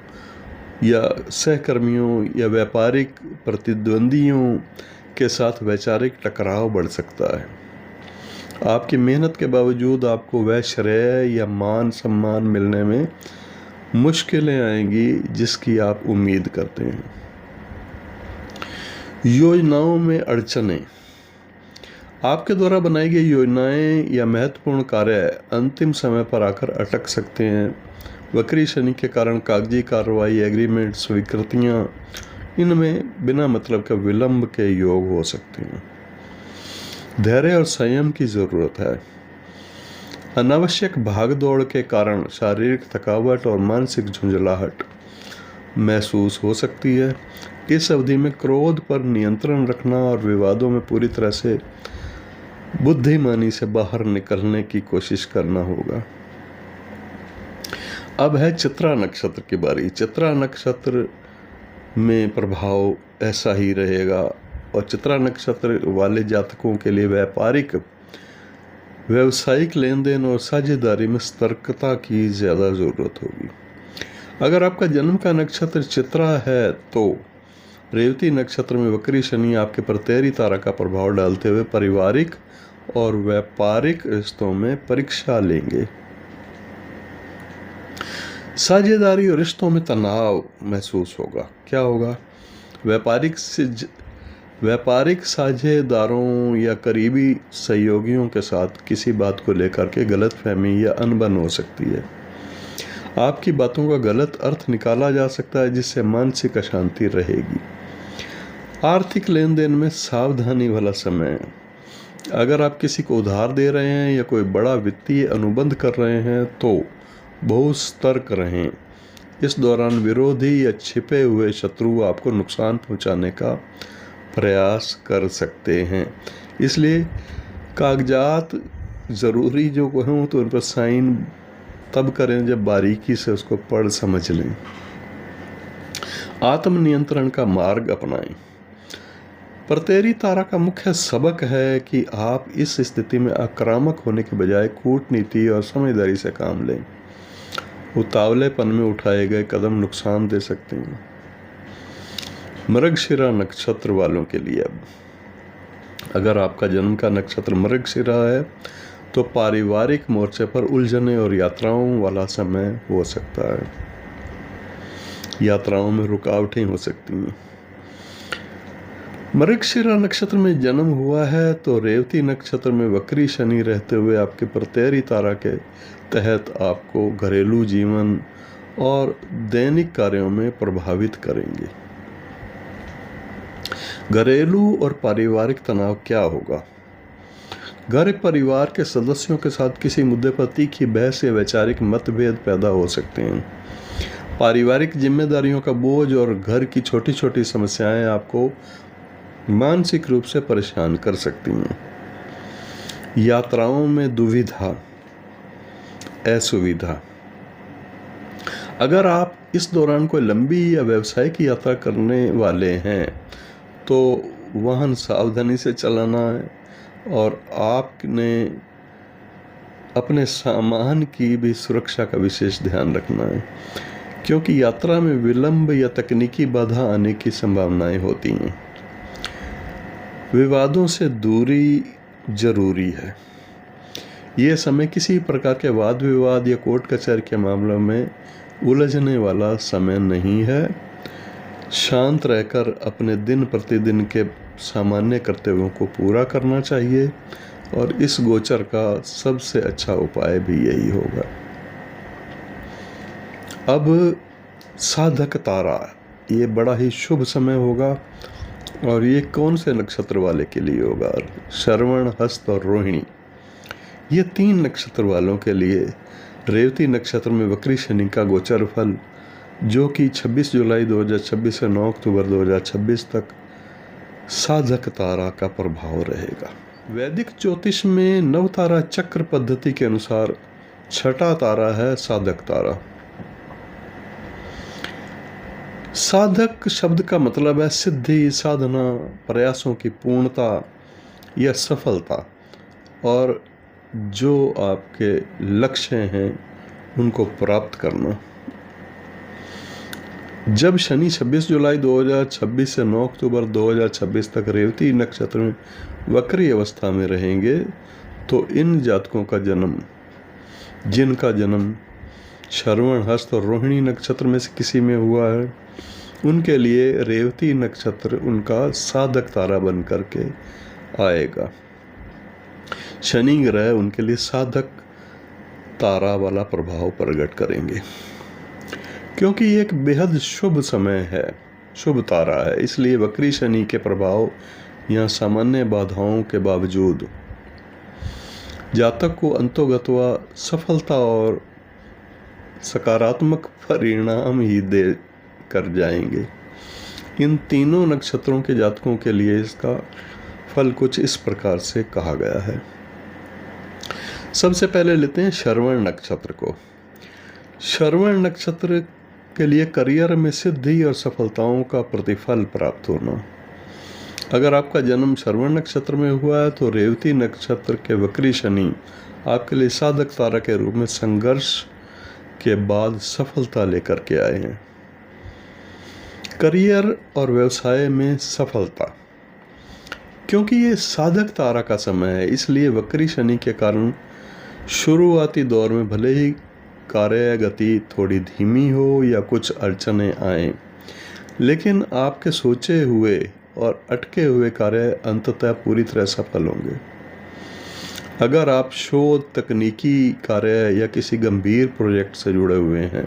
या सहकर्मियों या व्यापारिक प्रतिद्वंदियों के साथ वैचारिक टकराव बढ़ सकता है। आपकी मेहनत के बावजूद आपको वह श्रेय या मान सम्मान मिलने में मुश्किलें आएंगी जिसकी आप उम्मीद करते हैं। योजनाओं में अड़चनें, आपके द्वारा बनाई गई योजनाएं या महत्वपूर्ण कार्य अंतिम समय पर आकर अटक सकते हैं। वक्री शनि के कारण कागजी कार्रवाई, एग्रीमेंट, स्वीकृतियां इनमें बिना मतलब के विलंब के योग हो सकते हैं। धैर्य और संयम की ज़रूरत है। अनावश्यक भागदौड़ के कारण शारीरिक थकावट और मानसिक झुंझलाहट महसूस हो सकती है। इस अवधि में क्रोध पर नियंत्रण रखना और विवादों में पूरी तरह से बुद्धिमानी से बाहर निकलने की कोशिश करना होगा। अब है चित्रा नक्षत्र की बारी। चित्रा नक्षत्र में प्रभाव ऐसा ही रहेगा और चित्रा नक्षत्र वाले जातकों के लिए व्यावसायिक लेन देन और साझेदारी में सतर्कता की ज़्यादा ज़रूरत होगी। अगर आपका जन्म का नक्षत्र चित्रा है तो रेवती नक्षत्र में वक्री शनि आपके पर तेरी तारा का प्रभाव डालते हुए पारिवारिक और व्यापारिक रिश्तों में परीक्षा लेंगे। साझेदारी और रिश्तों में तनाव महसूस होगा। क्या होगा? व्यापारिक साझेदारों या करीबी सहयोगियों के साथ किसी बात को लेकर के गलतफहमी या अनबन हो सकती है। आपकी बातों का गलत अर्थ निकाला जा सकता है, जिससे मानसिक अशांति रहेगी। आर्थिक लेन देन में सावधानी वाला समय। अगर आप किसी को उधार दे रहे हैं या कोई बड़ा वित्तीय अनुबंध कर रहे हैं तो बहुत सतर्क रहें। इस दौरान विरोधी या छिपे हुए शत्रु आपको नुकसान पहुंचाने का प्रयास कर सकते हैं, इसलिए कागजात ज़रूरी जो हों तो उन पर साइन तब करें जब बारीकी से उसको पढ़ समझ लें। आत्मनियंत्रण का मार्ग अपनाएं। प्रतेरी तारा का मुख्य सबक है कि आप इस स्थिति में आक्रामक होने के बजाय कूटनीति और समझदारी से काम लें। उतावलेपन में उठाए गए कदम नुकसान दे सकते हैं। मृगशिरा नक्षत्र वालों के लिए अब अगर आपका जन्म का नक्षत्र मृगशिरा है तो पारिवारिक मोर्चे पर उलझने और यात्राओं वाला समय हो सकता है। यात्राओं में रुकावटें हो सकती हैं। मृगशिरा नक्षत्र में जन्म हुआ है तो रेवती नक्षत्र में वक्री शनि रहते हुए आपके प्रतेरी तारा के तहत आपको घरेलू जीवन और दैनिक कार्यों में प्रभावित करेंगे। घरेलू और पारिवारिक तनाव क्या होगा? घर परिवार के सदस्यों के साथ किसी मुद्दे पर तीखी बहस या वैचारिक मतभेद पैदा हो सकते हैं। पारिवारिक जिम्मेदारियों का बोझ और घर की छोटी छोटी समस्याएं आपको मानसिक रूप से परेशान कर सकती हैं। यात्राओं में दुविधा, असुविधा। अगर आप इस दौरान कोई लंबी या व्यावसायिक यात्रा करने वाले हैं तो वाहन सावधानी से चलाना है और आपने अपने सामान की भी सुरक्षा का विशेष ध्यान रखना है, क्योंकि यात्रा में विलंब या तकनीकी बाधा आने की संभावनाएं होती हैं। विवादों से दूरी जरूरी है। ये समय किसी प्रकार के वाद विवाद या कोर्ट कचहरी के मामलों में उलझने वाला समय नहीं है। शांत रहकर अपने दिन प्रतिदिन के सामान्य कर्तव्यों को पूरा करना चाहिए और इस गोचर का सबसे अच्छा उपाय भी यही होगा। अब साधक तारा, ये बड़ा ही शुभ समय होगा और ये कौन से नक्षत्र वाले के लिए होगा? श्रवण, हस्त और रोहिणी, ये 3 नक्षत्र वालों के लिए रेवती नक्षत्र में वक्री शनि का गोचर फल, जो कि 26 जुलाई 2026 से 9 अक्टूबर 2026 तक साधक तारा का प्रभाव रहेगा। वैदिक ज्योतिष में नवतारा चक्र पद्धति के अनुसार छठा तारा है साधक तारा। साधक शब्द का मतलब है सिद्धि, साधना, प्रयासों की पूर्णता या सफलता, और जो आपके लक्ष्य हैं उनको प्राप्त करना। जब शनि 26 जुलाई 2026 से 9 अक्टूबर 2026 तक रेवती नक्षत्र में वक्री अवस्था में रहेंगे तो इन जातकों का जन्म, जिनका जन्म श्रवण, हस्त और रोहिणी नक्षत्र में से किसी में हुआ है, उनके लिए रेवती नक्षत्र उनका साधक तारा बन करके आएगा। शनि ग्रह उनके लिए साधक तारा वाला प्रभाव प्रकट करेंगे। क्योंकि ये एक बेहद शुभ समय है, शुभ तारा है, इसलिए वक्री शनि के प्रभाव या सामान्य बाधाओं के बावजूद जातक को अंतोगत्वा सफलता और सकारात्मक परिणाम ही दे कर जाएंगे। इन तीनों नक्षत्रों के जातकों के लिए इसका फल कुछ इस प्रकार से कहा गया है। सबसे पहले लेते हैं श्रवण नक्षत्र को। श्रवण नक्षत्र के लिए करियर में सिद्धि और सफलताओं का प्रतिफल प्राप्त होना। अगर आपका जन्म श्रवण नक्षत्र में हुआ है तो रेवती नक्षत्र के वक्री शनि आपके लिए साधक तारा के रूप में संघर्ष के बाद सफलता लेकर के आए हैं। करियर और व्यवसाय में सफलता, क्योंकि ये साधक तारा का समय है, इसलिए वक्री शनि के कारण शुरुआती दौर में भले ही कार्य गति थोड़ी धीमी हो या कुछ अड़चनें आए, लेकिन आपके सोचे हुए और अटके हुए कार्य अंततः पूरी तरह सफल होंगे। अगर आप शोध, तकनीकी कार्य या किसी गंभीर प्रोजेक्ट से जुड़े हुए हैं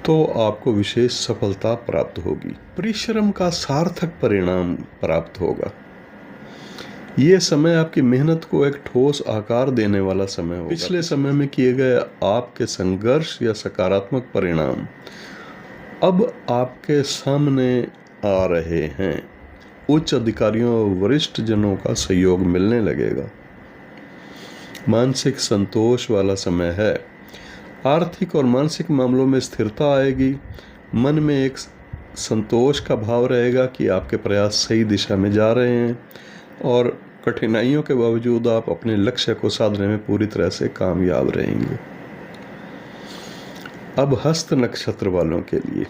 तो आपको विशेष सफलता प्राप्त होगी। परिश्रम का सार्थक परिणाम प्राप्त होगा। ये समय आपकी मेहनत को एक ठोस आकार देने वाला समय होगा। पिछले समय में किए गए आपके संघर्ष या सकारात्मक परिणाम अब आपके सामने आ रहे हैं। उच्च अधिकारियों और वरिष्ठ जनों का सहयोग मिलने लगेगा। मानसिक संतोष वाला समय है। आर्थिक और मानसिक मामलों में स्थिरता आएगी। मन में एक संतोष का भाव रहेगा कि आपके प्रयास सही दिशा में जा रहे हैं और कठिनाइयों के बावजूद आप अपने लक्ष्य को साधने में पूरी तरह से कामयाब रहेंगे। अब हस्त नक्षत्र वालों के लिए।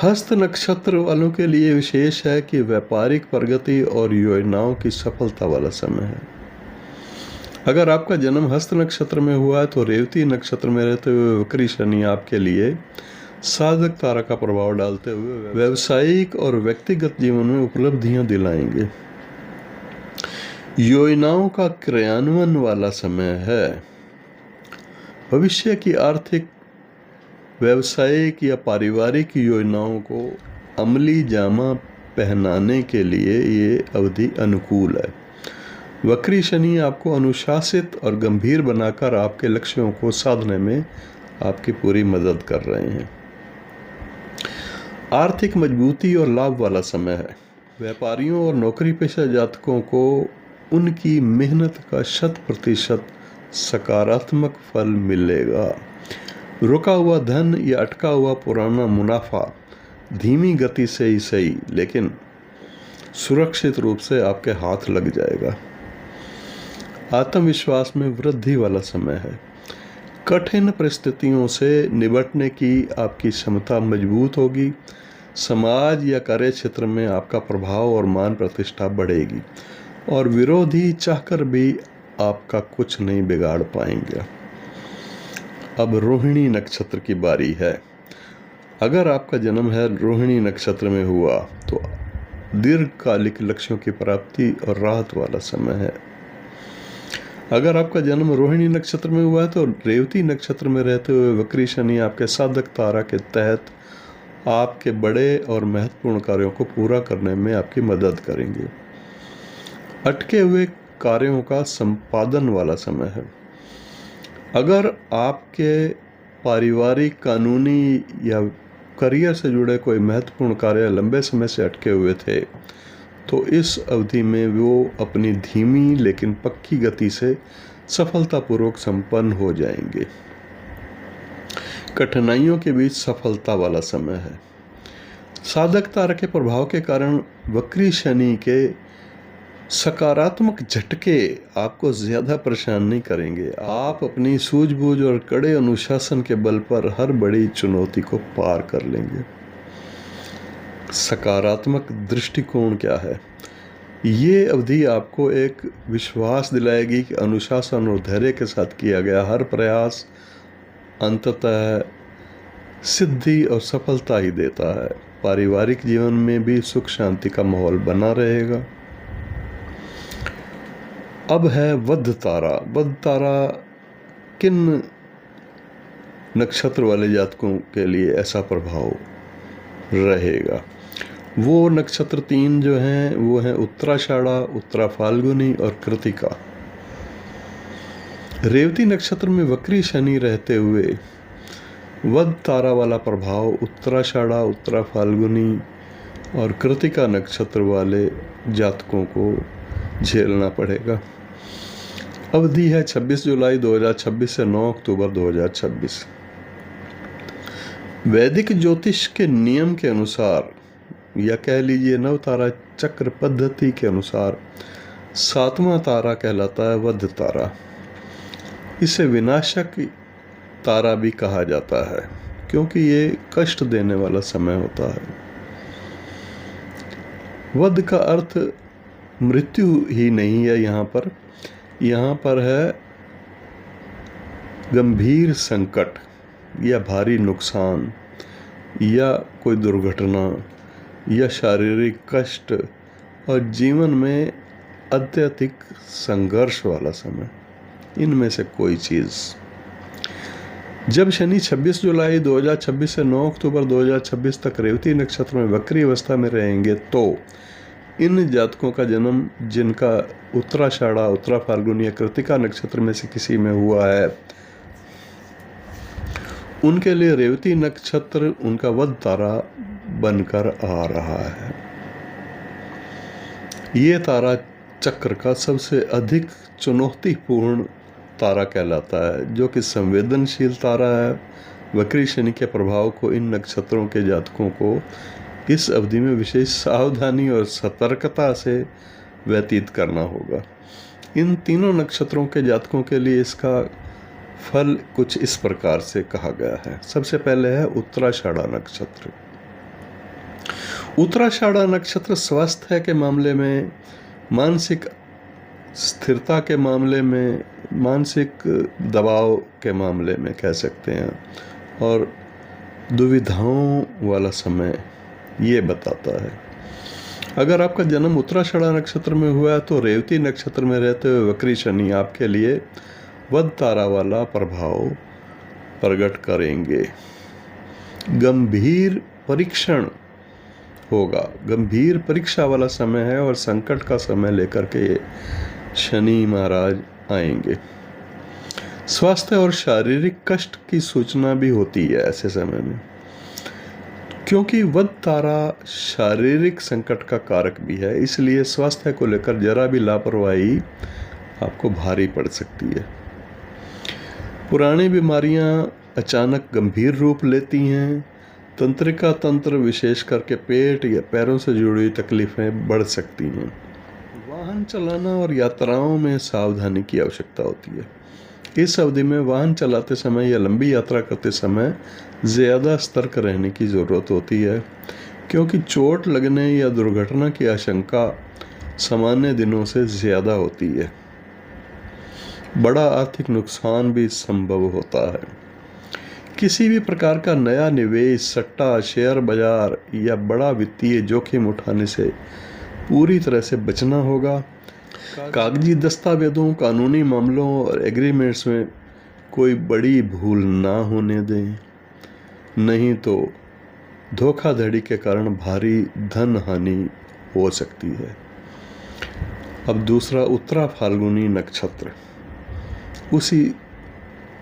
हस्त नक्षत्र वालों के लिए विशेष है कि व्यापारिक प्रगति और योजनाओं की सफलता वाला समय है। अगर आपका जन्म हस्त नक्षत्र में हुआ है तो रेवती नक्षत्र में रहते हुए वक्री शनि आपके लिए साधक तारा का प्रभाव डालते हुए व्यावसायिक और व्यक्तिगत जीवन में उपलब्धियां दिलाएंगे। योजनाओं का क्रियान्वयन वाला समय है। भविष्य की आर्थिक, व्यावसायिक या पारिवारिक योजनाओं को अमली जामा पहनाने के लिए ये अवधि अनुकूल है। वक्री शनि आपको अनुशासित और गंभीर बनाकर आपके लक्ष्यों को साधने में आपकी पूरी मदद कर रहे हैं। आर्थिक मजबूती और लाभ वाला समय है। व्यापारियों और नौकरी पेशा जातकों को उनकी मेहनत का 100% सकारात्मक फल मिलेगा। रुका हुआ धन या अटका हुआ पुराना मुनाफा धीमी गति से ही सही, लेकिन सुरक्षित रूप से आपके हाथ लग जाएगा। आत्मविश्वास में वृद्धि वाला समय है। कठिन परिस्थितियों से निपटने की आपकी क्षमता मजबूत होगी। समाज या कार्य क्षेत्र में आपका प्रभाव और मान प्रतिष्ठा बढ़ेगी और विरोधी चाहकर भी आपका कुछ नहीं बिगाड़ पाएंगे। अब रोहिणी नक्षत्र की बारी है। अगर आपका जन्म है रोहिणी नक्षत्र में हुआ तो दीर्घकालिक लक्ष्यों की प्राप्ति और राहत वाला समय है। अगर आपका जन्म रोहिणी नक्षत्र में हुआ है तो रेवती नक्षत्र में रहते हुए वक्री शनि आपके साधक तारा के तहत आपके बड़े और महत्वपूर्ण कार्यों को पूरा करने में आपकी मदद करेंगे। अटके हुए कार्यों का संपादन वाला समय है। अगर आपके पारिवारिक, कानूनी या करियर से जुड़े कोई महत्वपूर्ण कार्य लंबे समय से अटके हुए थे तो इस अवधि में वो अपनी धीमी लेकिन पक्की गति से सफलतापूर्वक संपन्न हो जाएंगे। कठिनाइयों के बीच सफलता वाला समय है। साधक तारा के प्रभाव के कारण वक्री शनि के सकारात्मक झटके आपको ज़्यादा परेशान नहीं करेंगे। आप अपनी सूझबूझ और कड़े अनुशासन के बल पर हर बड़ी चुनौती को पार कर लेंगे। सकारात्मक दृष्टिकोण क्या है? ये अवधि आपको एक विश्वास दिलाएगी कि अनुशासन और धैर्य के साथ किया गया हर प्रयास अंततः सिद्धि और सफलता ही देता है। पारिवारिक जीवन में भी सुख शांति का माहौल बना रहेगा। अब है वध तारा। वध तारा किन नक्षत्र वाले जातकों के लिए ऐसा प्रभाव रहेगा? वो नक्षत्र 3 जो हैं वो हैं उत्तराषाढ़ा, उत्तरा फाल्गुनी और कृतिका। रेवती नक्षत्र में वक्री शनि रहते हुए वध तारा वाला प्रभाव उत्तराषाढ़ा, उत्तरा फाल्गुनी और कृतिका नक्षत्र वाले जातकों को झेलना पड़ेगा। अवधि है 26 जुलाई 2026 से 9 अक्टूबर 2026। वैदिक ज्योतिष के नियम के अनुसार या कह लीजिए नवतारा चक्र पद्धति के अनुसार 7वां तारा कहलाता है वध तारा। इसे विनाशक तारा भी कहा जाता है क्योंकि ये कष्ट देने वाला समय होता है। वध का अर्थ मृत्यु ही नहीं है, यहाँ पर है गंभीर संकट या भारी नुकसान या कोई दुर्घटना या शारीरिक कष्ट और जीवन में अत्यधिक संघर्ष वाला समय, इनमें से कोई चीज़। जब शनि 26 जुलाई 2026 से 9 अक्टूबर 2026 तक रेवती नक्षत्र में वक्री अवस्था में रहेंगे तो इन जातकों का जन्म जिनका उत्तराषाढ़ा, उत्तरा फाल्गुनी या कृतिका नक्षत्र में से किसी में हुआ है, उनके लिए रेवती नक्षत्र उनका वध तारा बनकर आ रहा है। ये तारा चक्र का सबसे अधिक चुनौतीपूर्ण तारा कहलाता है, जो कि संवेदनशील तारा है। वक्री शनि के प्रभाव को इन नक्षत्रों के जातकों को इस अवधि में विशेष सावधानी और सतर्कता से व्यतीत करना होगा। इन तीनों नक्षत्रों के जातकों के लिए इसका फल कुछ इस प्रकार से कहा गया है। सबसे पहले है उत्तराषाढ़ा नक्षत्र। उत्तराषाढ़ा नक्षत्र स्वास्थ्य के मामले में, मानसिक स्थिरता के मामले में, मानसिक दबाव के मामले में कह सकते हैं, और दुविधाओं वाला समय ये बताता है। अगर आपका जन्म उत्तराषाढ़ा नक्षत्र में हुआ है तो रेवती नक्षत्र में रहते हुए वक्री शनि आपके लिए वध तारा वाला प्रभाव प्रकट करेंगे। गंभीर परीक्षण होगा, गंभीर परीक्षा वाला समय है और संकट का समय लेकर के ये शनि महाराज आएंगे। स्वास्थ्य और शारीरिक कष्ट की सूचना भी होती है ऐसे समय में, क्योंकि वध तारा शारीरिक संकट का कारक भी है, इसलिए स्वास्थ्य को लेकर जरा भी लापरवाही आपको भारी पड़ सकती है। पुरानी बीमारियां अचानक गंभीर रूप लेती हैं। तंत्रिका तंत्र विशेष करके पेट या पैरों से जुड़ी हुई तकलीफें बढ़ सकती हैं। वाहन चलाना और यात्राओं में सावधानी की आवश्यकता होती है। इस अवधि में वाहन चलाते समय या लंबी यात्रा करते समय ज़्यादा सतर्क रहने की ज़रूरत होती है, क्योंकि चोट लगने या दुर्घटना की आशंका सामान्य दिनों से ज़्यादा होती है। बड़ा आर्थिक नुकसान भी संभव होता है। किसी भी प्रकार का नया निवेश, सट्टा, शेयर बाजार या बड़ा वित्तीय जोखिम उठाने से पूरी तरह से बचना होगा। कागजी दस्तावेजों, कानूनी मामलों और एग्रीमेंट्स में कोई बड़ी भूल ना होने दें, नहीं तो धोखाधड़ी के कारण भारी धन हानि हो सकती है। अब दूसरा उत्तरा फाल्गुनी नक्षत्र उसी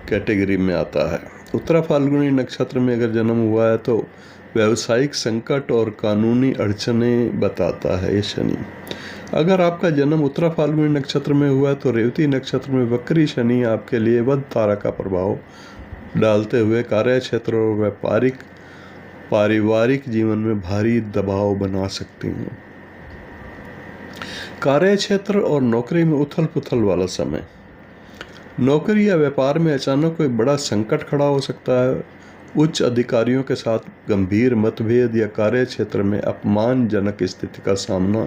कैटेगरी में आता है। उत्तरा फाल्गुनी नक्षत्र में अगर जन्म हुआ है तो व्यावसायिक संकट और कानूनी अड़चनें बताता है ये शनि। अगर आपका जन्म उत्तरा फाल्गुनी नक्षत्र में हुआ है तो रेवती नक्षत्र में वक्री शनि आपके लिए वध तारा का प्रभाव डालते हुए कार्य क्षेत्र और पारिवारिक जीवन में भारी दबाव बना सकती हैं। कार्य क्षेत्र और नौकरी में उथल पुथल वाला समय। नौकरी या व्यापार में अचानक कोई बड़ा संकट खड़ा हो सकता है। उच्च अधिकारियों के साथ गंभीर मतभेद या कार्य क्षेत्र में अपमानजनक स्थिति का सामना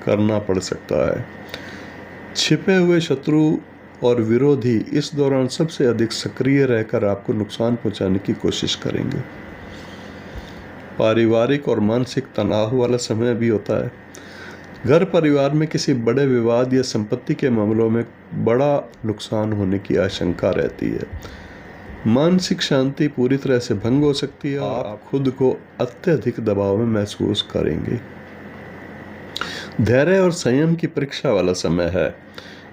करना पड़ सकता है। छिपे हुए शत्रु और विरोधी इस दौरान सबसे अधिक सक्रिय रहकर आपको नुकसान पहुंचाने की कोशिश करेंगे। पारिवारिक और मानसिक तनाव वाला समय भी होता है। घर परिवार में किसी बड़े विवाद या संपत्ति के मामलों में बड़ा नुकसान होने की आशंका रहती है। मानसिक शांति पूरी तरह से भंग हो सकती है और आप खुद को अत्यधिक दबाव में महसूस करेंगे। धैर्य और संयम की परीक्षा वाला समय है।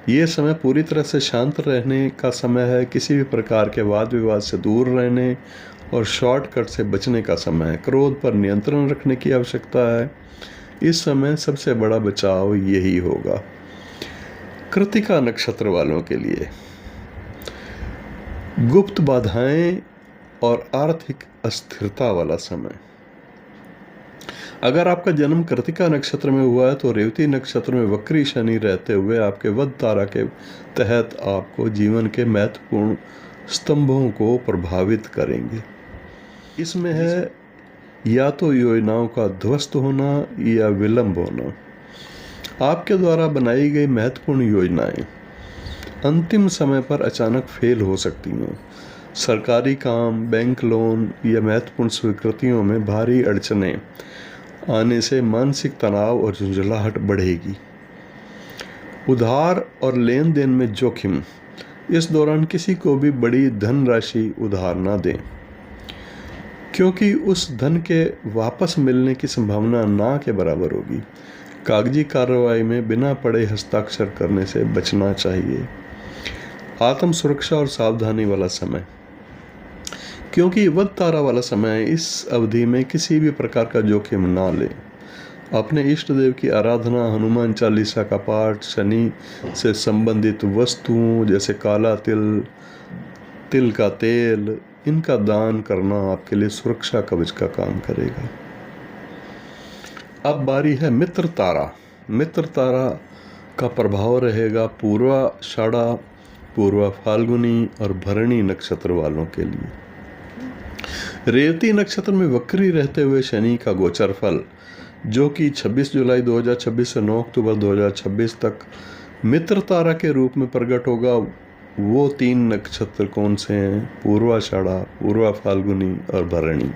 ये समय पूरी तरह से शांत रहने का समय है, किसी भी प्रकार के वाद विवाद से दूर रहने और शॉर्टकट से बचने का समय है। क्रोध पर नियंत्रण रखने की आवश्यकता है। इस समय सबसे बड़ा बचाव यही होगा। कृत्तिका नक्षत्र वालों के लिए गुप्त बाधाएं और आर्थिक अस्थिरता वाला समय। अगर आपका जन्म कृत्तिका नक्षत्र में हुआ है तो रेवती नक्षत्र में वक्री शनि रहते हुए आपके वध तारा के तहत आपको जीवन के महत्वपूर्ण स्तंभों को प्रभावित करेंगे। इसमें है या तो योजनाओं का ध्वस्त होना या विलंब होना। आपके द्वारा बनाई गई महत्वपूर्ण योजनाएं अंतिम समय पर अचानक फेल हो सकती हैं। सरकारी काम, बैंक लोन या महत्वपूर्ण स्वीकृतियों में भारी अड़चनें आने से मानसिक तनाव और झुंझलाहट बढ़ेगी। उधार और लेन देन में जोखिम। इस दौरान किसी को भी बड़ी धनराशि उधार ना दें, क्योंकि उस धन के वापस मिलने की संभावना ना के बराबर होगी। कागजी कार्रवाई में बिना पढ़े हस्ताक्षर करने से बचना चाहिए। आत्म सुरक्षा और सावधानी वाला समय, क्योंकि वध तारा वाला समय, इस अवधि में किसी भी प्रकार का जोखिम ना लें। अपने इष्ट देव की आराधना, हनुमान चालीसा का पाठ, शनि से संबंधित वस्तुओं जैसे काला तिल, तिल का तेल, इनका दान करना आपके लिए सुरक्षा कवच का काम करेगा। अब बारी है मित्र तारा। मित्र तारा का प्रभाव रहेगा पूर्वाषाढ़ा, पूर्वा फाल्गुनी और भरणी नक्षत्र वालों के लिए। रेवती नक्षत्र में वक्री रहते हुए शनि का गोचर फल, जो कि 26 जुलाई 2026 से 9 अक्टूबर 2026 तक मित्र तारा के रूप में प्रकट होगा। वो 3 नक्षत्र कौन से हैं? पूर्वाषाढ़ा, पूर्वा फाल्गुनी और भरणी।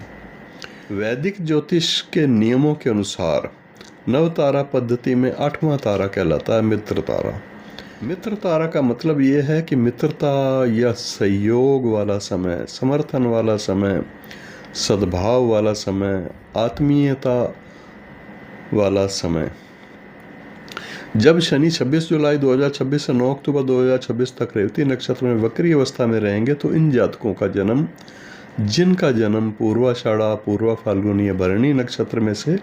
वैदिक ज्योतिष के नियमों के अनुसार नव तारा पद्धति में 8वां तारा कहलाता है मित्र तारा। मित्र तारा का मतलब ये है कि मित्रता या सहयोग वाला समय, समर्थन वाला समय, सद्भाव वाला समय, आत्मीयता वाला समय। जब शनि 26 जुलाई 2026 से 9 अक्टूबर 2026 तक रेवती नक्षत्र में वक्री अवस्था में रहेंगे तो इन जातकों का जन्म, जिनका जन्म पूर्वाषाढ़ा, पूर्वा फाल्गुनी या भरणी नक्षत्र में से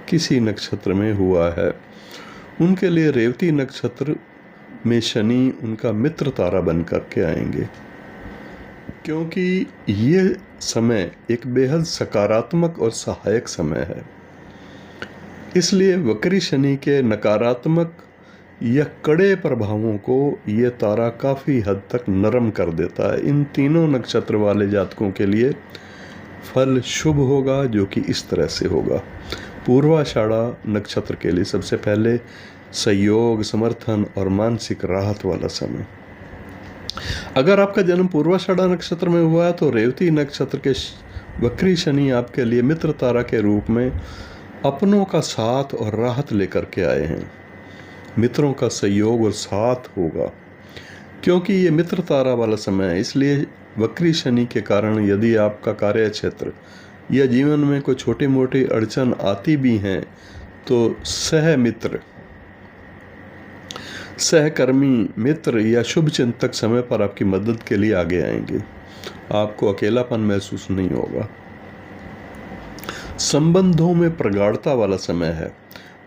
किसी नक्षत्र में हुआ है, उनके लिए रेवती नक्षत्र में शनि उनका मित्र तारा बन करके आएंगे, क्योंकि ये समय एक बेहद सकारात्मक और सहायक समय है। इसलिए वक्री शनि के नकारात्मक या कड़े प्रभावों को ये तारा काफ़ी हद तक नरम कर देता है। इन तीनों नक्षत्र वाले जातकों के लिए फल शुभ होगा, जो कि इस तरह से होगा। पूर्वाषाढ़ा नक्षत्र के लिए सबसे पहले सहयोग, समर्थन और मानसिक राहत वाला समय। अगर आपका जन्म पूर्वाषाढ़ा नक्षत्र में हुआ है तो रेवती नक्षत्र के वक्री शनि आपके लिए मित्र तारा के रूप में अपनों का साथ और राहत लेकर के आए हैं। मित्रों का सहयोग और साथ होगा, क्योंकि ये मित्र तारा वाला समय है। इसलिए वक्री शनि के कारण यदि आपका कार्य क्षेत्र या जीवन में कोई छोटी मोटी अड़चन आती भी हैं तो सहमित्र, सहकर्मी, मित्र या शुभ चिंतक समय पर आपकी मदद के लिए आगे आएंगे। आपको अकेलापन महसूस नहीं होगा। संबंधों में प्रगाढ़ता वाला समय है।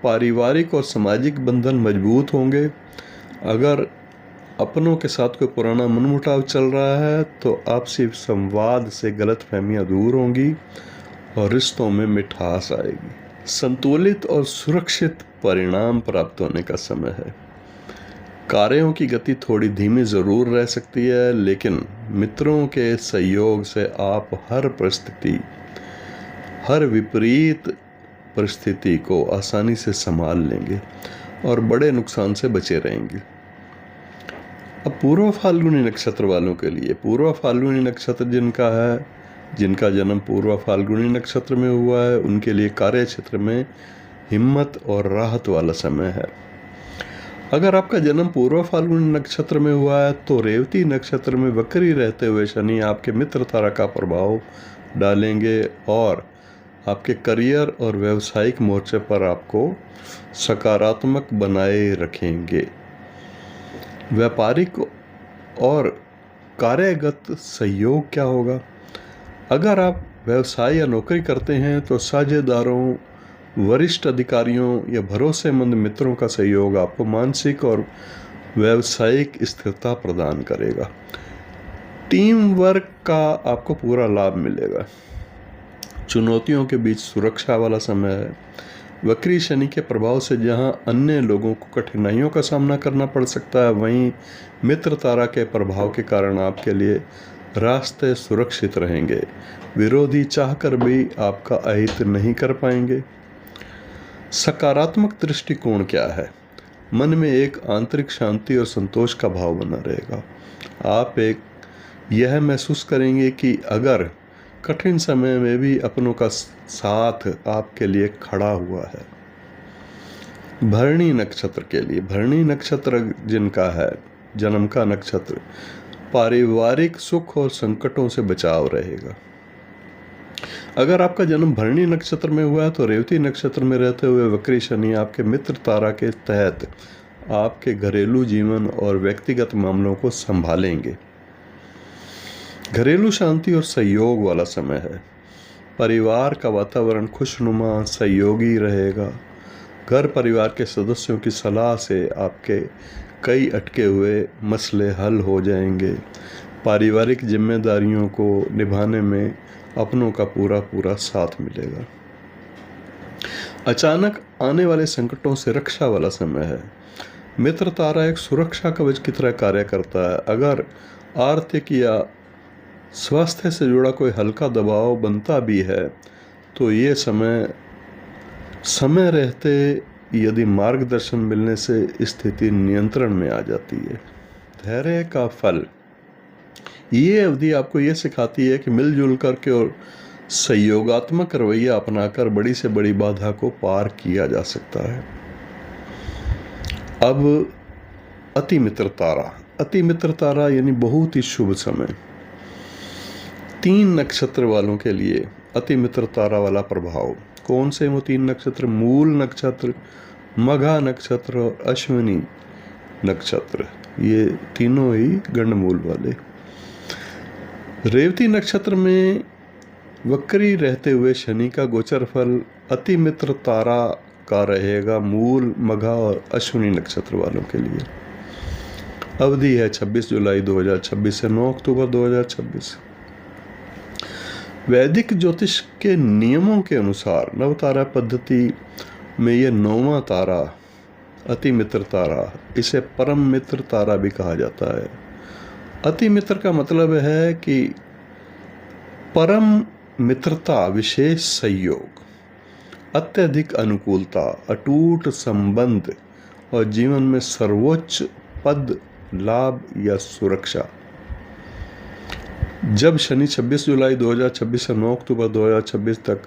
पारिवारिक और सामाजिक बंधन मजबूत होंगे। अगर अपनों के साथ कोई पुराना मनमुटाव चल रहा है तो आपसी संवाद से गलतफहमियां दूर होंगी और रिश्तों में मिठास आएगी। संतुलित और सुरक्षित परिणाम प्राप्त होने का समय है। कार्यों की गति थोड़ी धीमी ज़रूर रह सकती है, लेकिन मित्रों के सहयोग से आप हर विपरीत परिस्थिति को आसानी से संभाल लेंगे और बड़े नुकसान से बचे रहेंगे। अब पूर्व फाल्गुनी नक्षत्र वालों के लिए, पूर्व फाल्गुनी नक्षत्र जिनका जन्म पूर्व फाल्गुनी नक्षत्र में हुआ है, उनके लिए कार्य क्षेत्र में हिम्मत और राहत वाला समय है। अगर आपका जन्म पूर्व फाल्गुनी नक्षत्र में हुआ है तो रेवती नक्षत्र में वक्री रहते हुए शनि आपके मित्र तारा का प्रभाव डालेंगे और आपके करियर और व्यवसायिक मोर्चे पर आपको सकारात्मक बनाए रखेंगे। व्यापारिक और कार्यगत सहयोग क्या होगा? अगर आप व्यवसाय या नौकरी करते हैं तो साझेदारों, वरिष्ठ अधिकारियों या भरोसेमंद मित्रों का सहयोग आपको मानसिक और व्यावसायिक स्थिरता प्रदान करेगा। टीम वर्क का आपको पूरा लाभ मिलेगा। चुनौतियों के बीच सुरक्षा वाला समय है। वक्री शनि के प्रभाव से जहां अन्य लोगों को कठिनाइयों का सामना करना पड़ सकता है, वहीं मित्र तारा के प्रभाव के कारण आपके लिए रास्ते सुरक्षित रहेंगे। विरोधी चाहकर भी आपका अहित नहीं कर पाएंगे। सकारात्मक दृष्टिकोण क्या है? मन में एक आंतरिक शांति और संतोष का भाव बना रहेगा। आप यह महसूस करेंगे कि अगर कठिन समय में भी अपनों का साथ आपके लिए खड़ा हुआ है। भरणी नक्षत्र के लिए, भरणी नक्षत्र जिनका है, जन्म का नक्षत्र, पारिवारिक सुख और संकटों से बचाव रहेगा। अगर आपका जन्म भरणी नक्षत्र में हुआ है तो रेवती नक्षत्र में रहते हुए वक्री शनि आपके मित्र तारा के तहत आपके घरेलू जीवन और व्यक्तिगत मामलों को संभालेंगे। घरेलू शांति और सहयोग वाला समय है। परिवार का वातावरण खुशनुमा सहयोगी रहेगा। घर परिवार के सदस्यों की सलाह से आपके कई अटके हुए मसले हल हो जाएंगे। पारिवारिक जिम्मेदारियों को निभाने में अपनों का पूरा साथ मिलेगा। अचानक आने वाले संकटों से रक्षा वाला समय है। मित्र तारा एक सुरक्षा कवच की तरह कार्य करता है। अगर आर्थिक या स्वास्थ्य से जुड़ा कोई हल्का दबाव बनता भी है तो ये समय रहते यदि मार्गदर्शन मिलने से स्थिति नियंत्रण में आ जाती है। धैर्य का फल, ये अवधि आपको ये सिखाती है कि मिलजुल करके और सहयोगात्मक रवैया अपनाकर बड़ी से बड़ी बाधा को पार किया जा सकता है। अब अति मित्र तारा, अति मित्र तारा यानी बहुत ही शुभ समय। 3 नक्षत्र वालों के लिए अति मित्र तारा वाला प्रभाव। कौन से वो 3 नक्षत्र? मूल नक्षत्र, मघा नक्षत्र और अश्विनी नक्षत्र। ये तीनों ही गंडमूल वाले। रेवती नक्षत्र में वक्री रहते हुए शनि का गोचर फल अति मित्र तारा का रहेगा मूल, मघा और अश्विनी नक्षत्र वालों के लिए। अवधि है 26 जुलाई 2026 से 9 अक्टूबर 2026। वैदिक ज्योतिष के नियमों के अनुसार नवतारा पद्धति में यह 9वां तारा अति मित्र तारा, इसे परम मित्र तारा भी कहा जाता है। अति मित्र का मतलब है कि परम मित्रता, विशेष सहयोग, अत्यधिक अनुकूलता, अटूट संबंध और जीवन में सर्वोच्च पद, लाभ या सुरक्षा। जब शनि 26 जुलाई 2026 से 9 अक्टूबर 2026 तक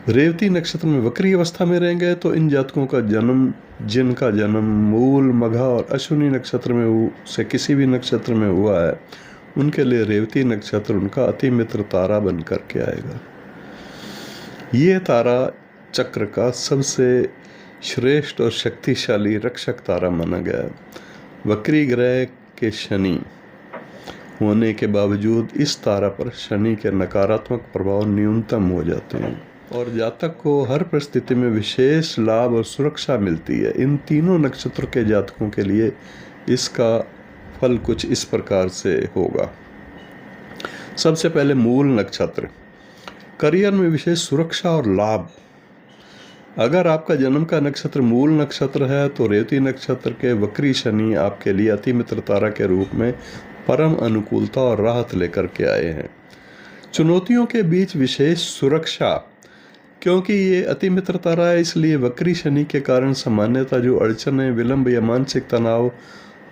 रेवती नक्षत्र में वक्री अवस्था में रहेंगे तो इन जातकों का जन्म, जिनका जन्म मूल, मघा और अश्विनी नक्षत्र में से किसी भी नक्षत्र में हुआ है, उनके लिए रेवती नक्षत्र उनका अति मित्र तारा बन करके आएगा। ये तारा चक्र का सबसे श्रेष्ठ और शक्तिशाली रक्षक तारा माना गया है। वक्री ग्रह के शनि होने के बावजूद इस तारा पर शनि के नकारात्मक प्रभाव न्यूनतम हो जाते हैं और जातक को हर परिस्थिति में विशेष लाभ और सुरक्षा मिलती है। इन तीनों नक्षत्र के जातकों के लिए इसका फल कुछ इस प्रकार से होगा। सबसे पहले मूल नक्षत्र, करियर में विशेष सुरक्षा और लाभ। अगर आपका जन्म का नक्षत्र मूल नक्षत्र है तो रेवती नक्षत्र के वक्री शनि आपके लिए अति मित्र तारा के रूप में परम अनुकूलता और राहत लेकर के आए हैं। चुनौतियों के बीच विशेष सुरक्षा, क्योंकि ये अति मित्र तारा है इसलिए वक्री शनि के कारण सामान्यतः जो अड़चनें, विलंब या मानसिक तनाव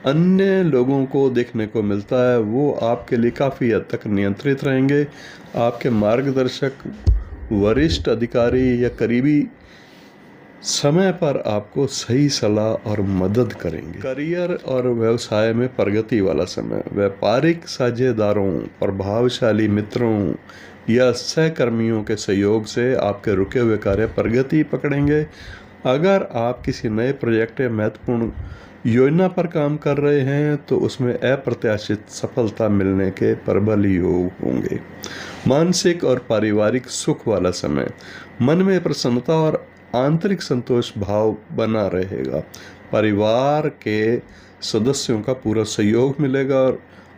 अन्य लोगों को देखने को मिलता है वो आपके लिए काफ़ी हद तक नियंत्रित रहेंगे। आपके मार्गदर्शक, वरिष्ठ अधिकारी या करीबी समय पर आपको सही सलाह और मदद करेंगे। करियर और व्यवसाय में प्रगति वाला समय। व्यापारिक साझेदारों, प्रभावशाली मित्रों या सहकर्मियों के सहयोग से आपके रुके हुए कार्य प्रगति पकड़ेंगे। अगर आप किसी नए प्रोजेक्ट या महत्वपूर्ण योजना पर काम कर रहे हैं तो उसमें अप्रत्याशित सफलता मिलने के प्रबल योग होंगे। मानसिक और पारिवारिक सुख वाला समय, मन में प्रसन्नता और आंतरिक संतोष भाव बना रहेगा। परिवार के सदस्यों का पूरा सहयोग मिलेगा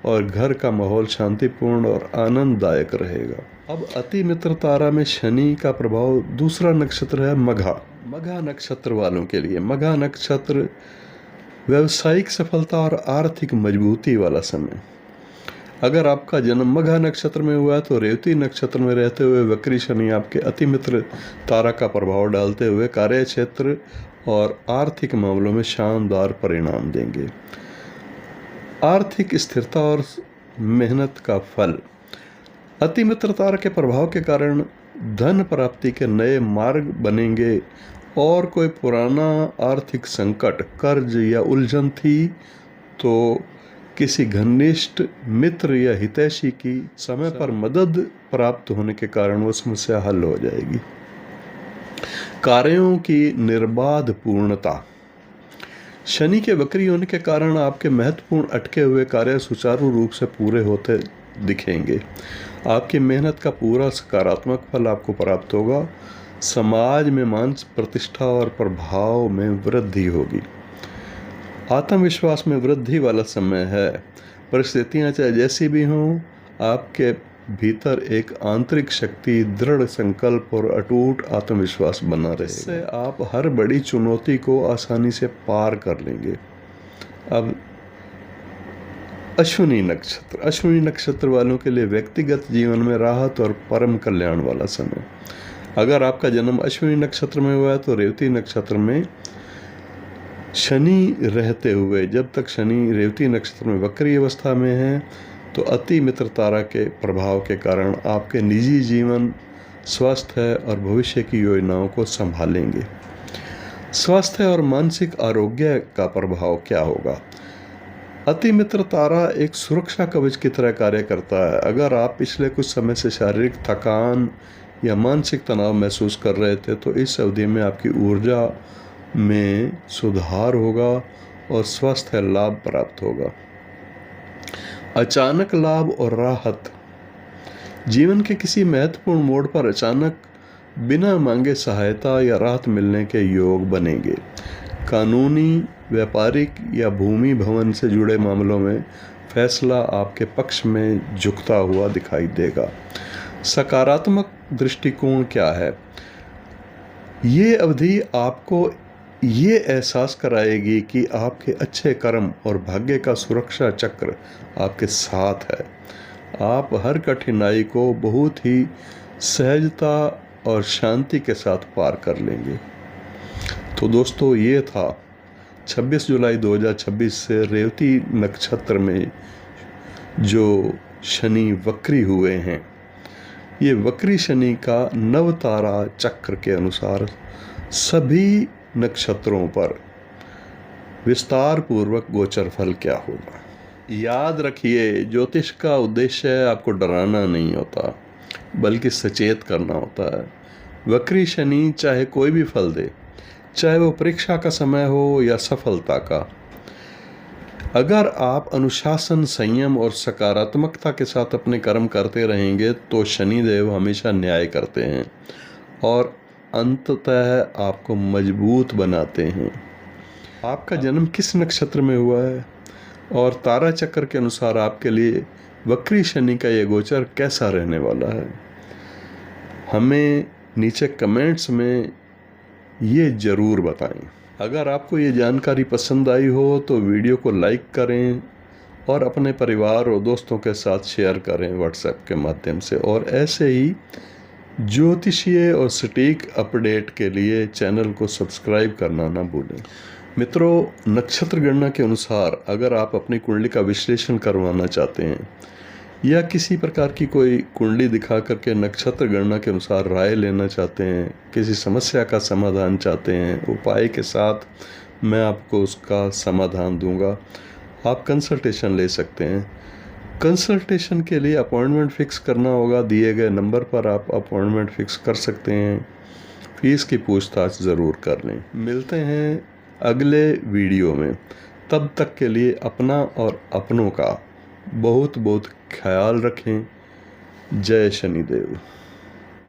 और घर का माहौल शांतिपूर्ण और आनंददायक रहेगा। अब अति मित्र तारा में शनि का प्रभाव, दूसरा नक्षत्र है मघा। मघा नक्षत्र वालों के लिए मघा नक्षत्र व्यावसायिक सफलता और आर्थिक मजबूती वाला समय। अगर आपका जन्म मघा नक्षत्र में हुआ है तो रेवती नक्षत्र में रहते हुए वक्री शनि आपके अति मित्र तारा का प्रभाव डालते हुए कार्य क्षेत्र और आर्थिक मामलों में शानदार परिणाम देंगे। आर्थिक स्थिरता और मेहनत का फल, अति मित्र तारा के प्रभाव के कारण धन प्राप्ति के नए मार्ग बनेंगे और कोई पुराना आर्थिक संकट, कर्ज या उलझन थी तो किसी घनिष्ठ मित्र या हितैषी की समय पर मदद प्राप्त होने के कारण वो समस्या हल हो जाएगी। कार्यों की निर्बाध पूर्णता, शनि के वक्री होने के कारण आपके महत्वपूर्ण अटके हुए कार्य सुचारू रूप से पूरे होते दिखेंगे। आपकी मेहनत का पूरा सकारात्मक फल आपको प्राप्त होगा। समाज में मान प्रतिष्ठा और प्रभाव में वृद्धि होगी। आत्मविश्वास में वृद्धि वाला समय है। परिस्थितियां चाहे जैसी भी हों, आपके भीतर एक आंतरिक शक्ति, दृढ़ संकल्प और अटूट आत्मविश्वास बना रहेगा। इससे आप हर बड़ी चुनौती को आसानी से पार कर लेंगे। अब अश्विनी नक्षत्र, अश्विनी नक्षत्र वालों के लिए व्यक्तिगत जीवन में राहत और परम कल्याण वाला समय। अगर आपका जन्म अश्विनी नक्षत्र में हुआ है तो रेवती नक्षत्र में शनि रहते हुए, जब तक शनि रेवती नक्षत्र में वक्री अवस्था में है तो अति मित्र तारा के प्रभाव के कारण आपके निजी जीवन, स्वास्थ्य और भविष्य की योजनाओं को संभालेंगे। स्वास्थ्य और मानसिक आरोग्य का प्रभाव क्या होगा? अति मित्र तारा एक सुरक्षा कवच की तरह कार्य करता है। अगर आप पिछले कुछ समय से शारीरिक थकान या मानसिक तनाव महसूस कर रहे थे तो इस अवधि में आपकी ऊर्जा में सुधार होगा और स्वास्थ्य लाभ प्राप्त होगा। अचानक लाभ और राहत, जीवन के किसी महत्वपूर्ण मोड़ पर अचानक बिना मांगे सहायता या राहत मिलने के योग बनेंगे। कानूनी, व्यापारिक या भूमि भवन से जुड़े मामलों में फैसला आपके पक्ष में झुकता हुआ दिखाई देगा। सकारात्मक दृष्टिकोण क्या है? ये अवधि आपको ये एहसास कराएगी कि आपके अच्छे कर्म और भाग्य का सुरक्षा चक्र आपके साथ है। आप हर कठिनाई को बहुत ही सहजता और शांति के साथ पार कर लेंगे। तो दोस्तों, ये था 26 जुलाई 2026 से रेवती नक्षत्र में जो शनि वक्री हुए हैं, ये वक्री शनि का नवतारा चक्र के अनुसार सभी नक्षत्रों पर विस्तार पूर्वक गोचर फल क्या होगा। याद रखिए, ज्योतिष का उद्देश्य आपको डराना नहीं होता बल्कि सचेत करना होता है। वक्री शनि चाहे कोई भी फल दे, चाहे वो परीक्षा का समय हो या सफलता का, अगर आप अनुशासन, संयम और सकारात्मकता के साथ अपने कर्म करते रहेंगे तो शनिदेव हमेशा न्याय करते हैं और अंततः आपको मजबूत बनाते हैं। आपका जन्म किस नक्षत्र में हुआ है और तारा चक्र के अनुसार आपके लिए वक्री शनि का ये गोचर कैसा रहने वाला है? हमें नीचे कमेंट्स में ये ज़रूर बताएं। अगर आपको ये जानकारी पसंद आई हो तो वीडियो को लाइक करें और अपने परिवार और दोस्तों के साथ शेयर करें व्हाट्सएप के माध्यम से। और ऐसे ही ज्योतिषीय और सटीक अपडेट के लिए चैनल को सब्सक्राइब करना ना भूलें। मित्रों, नक्षत्र गणना के अनुसार अगर आप अपनी कुंडली का विश्लेषण करवाना चाहते हैं या किसी प्रकार की कोई कुंडली दिखा करके नक्षत्र गणना के अनुसार राय लेना चाहते हैं, किसी समस्या का समाधान चाहते हैं, उपाय के साथ मैं आपको उसका समाधान दूंगा। आप कंसल्टेशन ले सकते हैं। कंसल्टेशन के लिए अपॉइंटमेंट फ़िक्स करना होगा। दिए गए नंबर पर आप अपॉइंटमेंट फ़िक्स कर सकते हैं। फ़ीस की पूछताछ ज़रूर कर लें। मिलते हैं अगले वीडियो में। तब तक के लिए अपना और अपनों का बहुत बहुत ख्याल रखें। जय शनिदेव।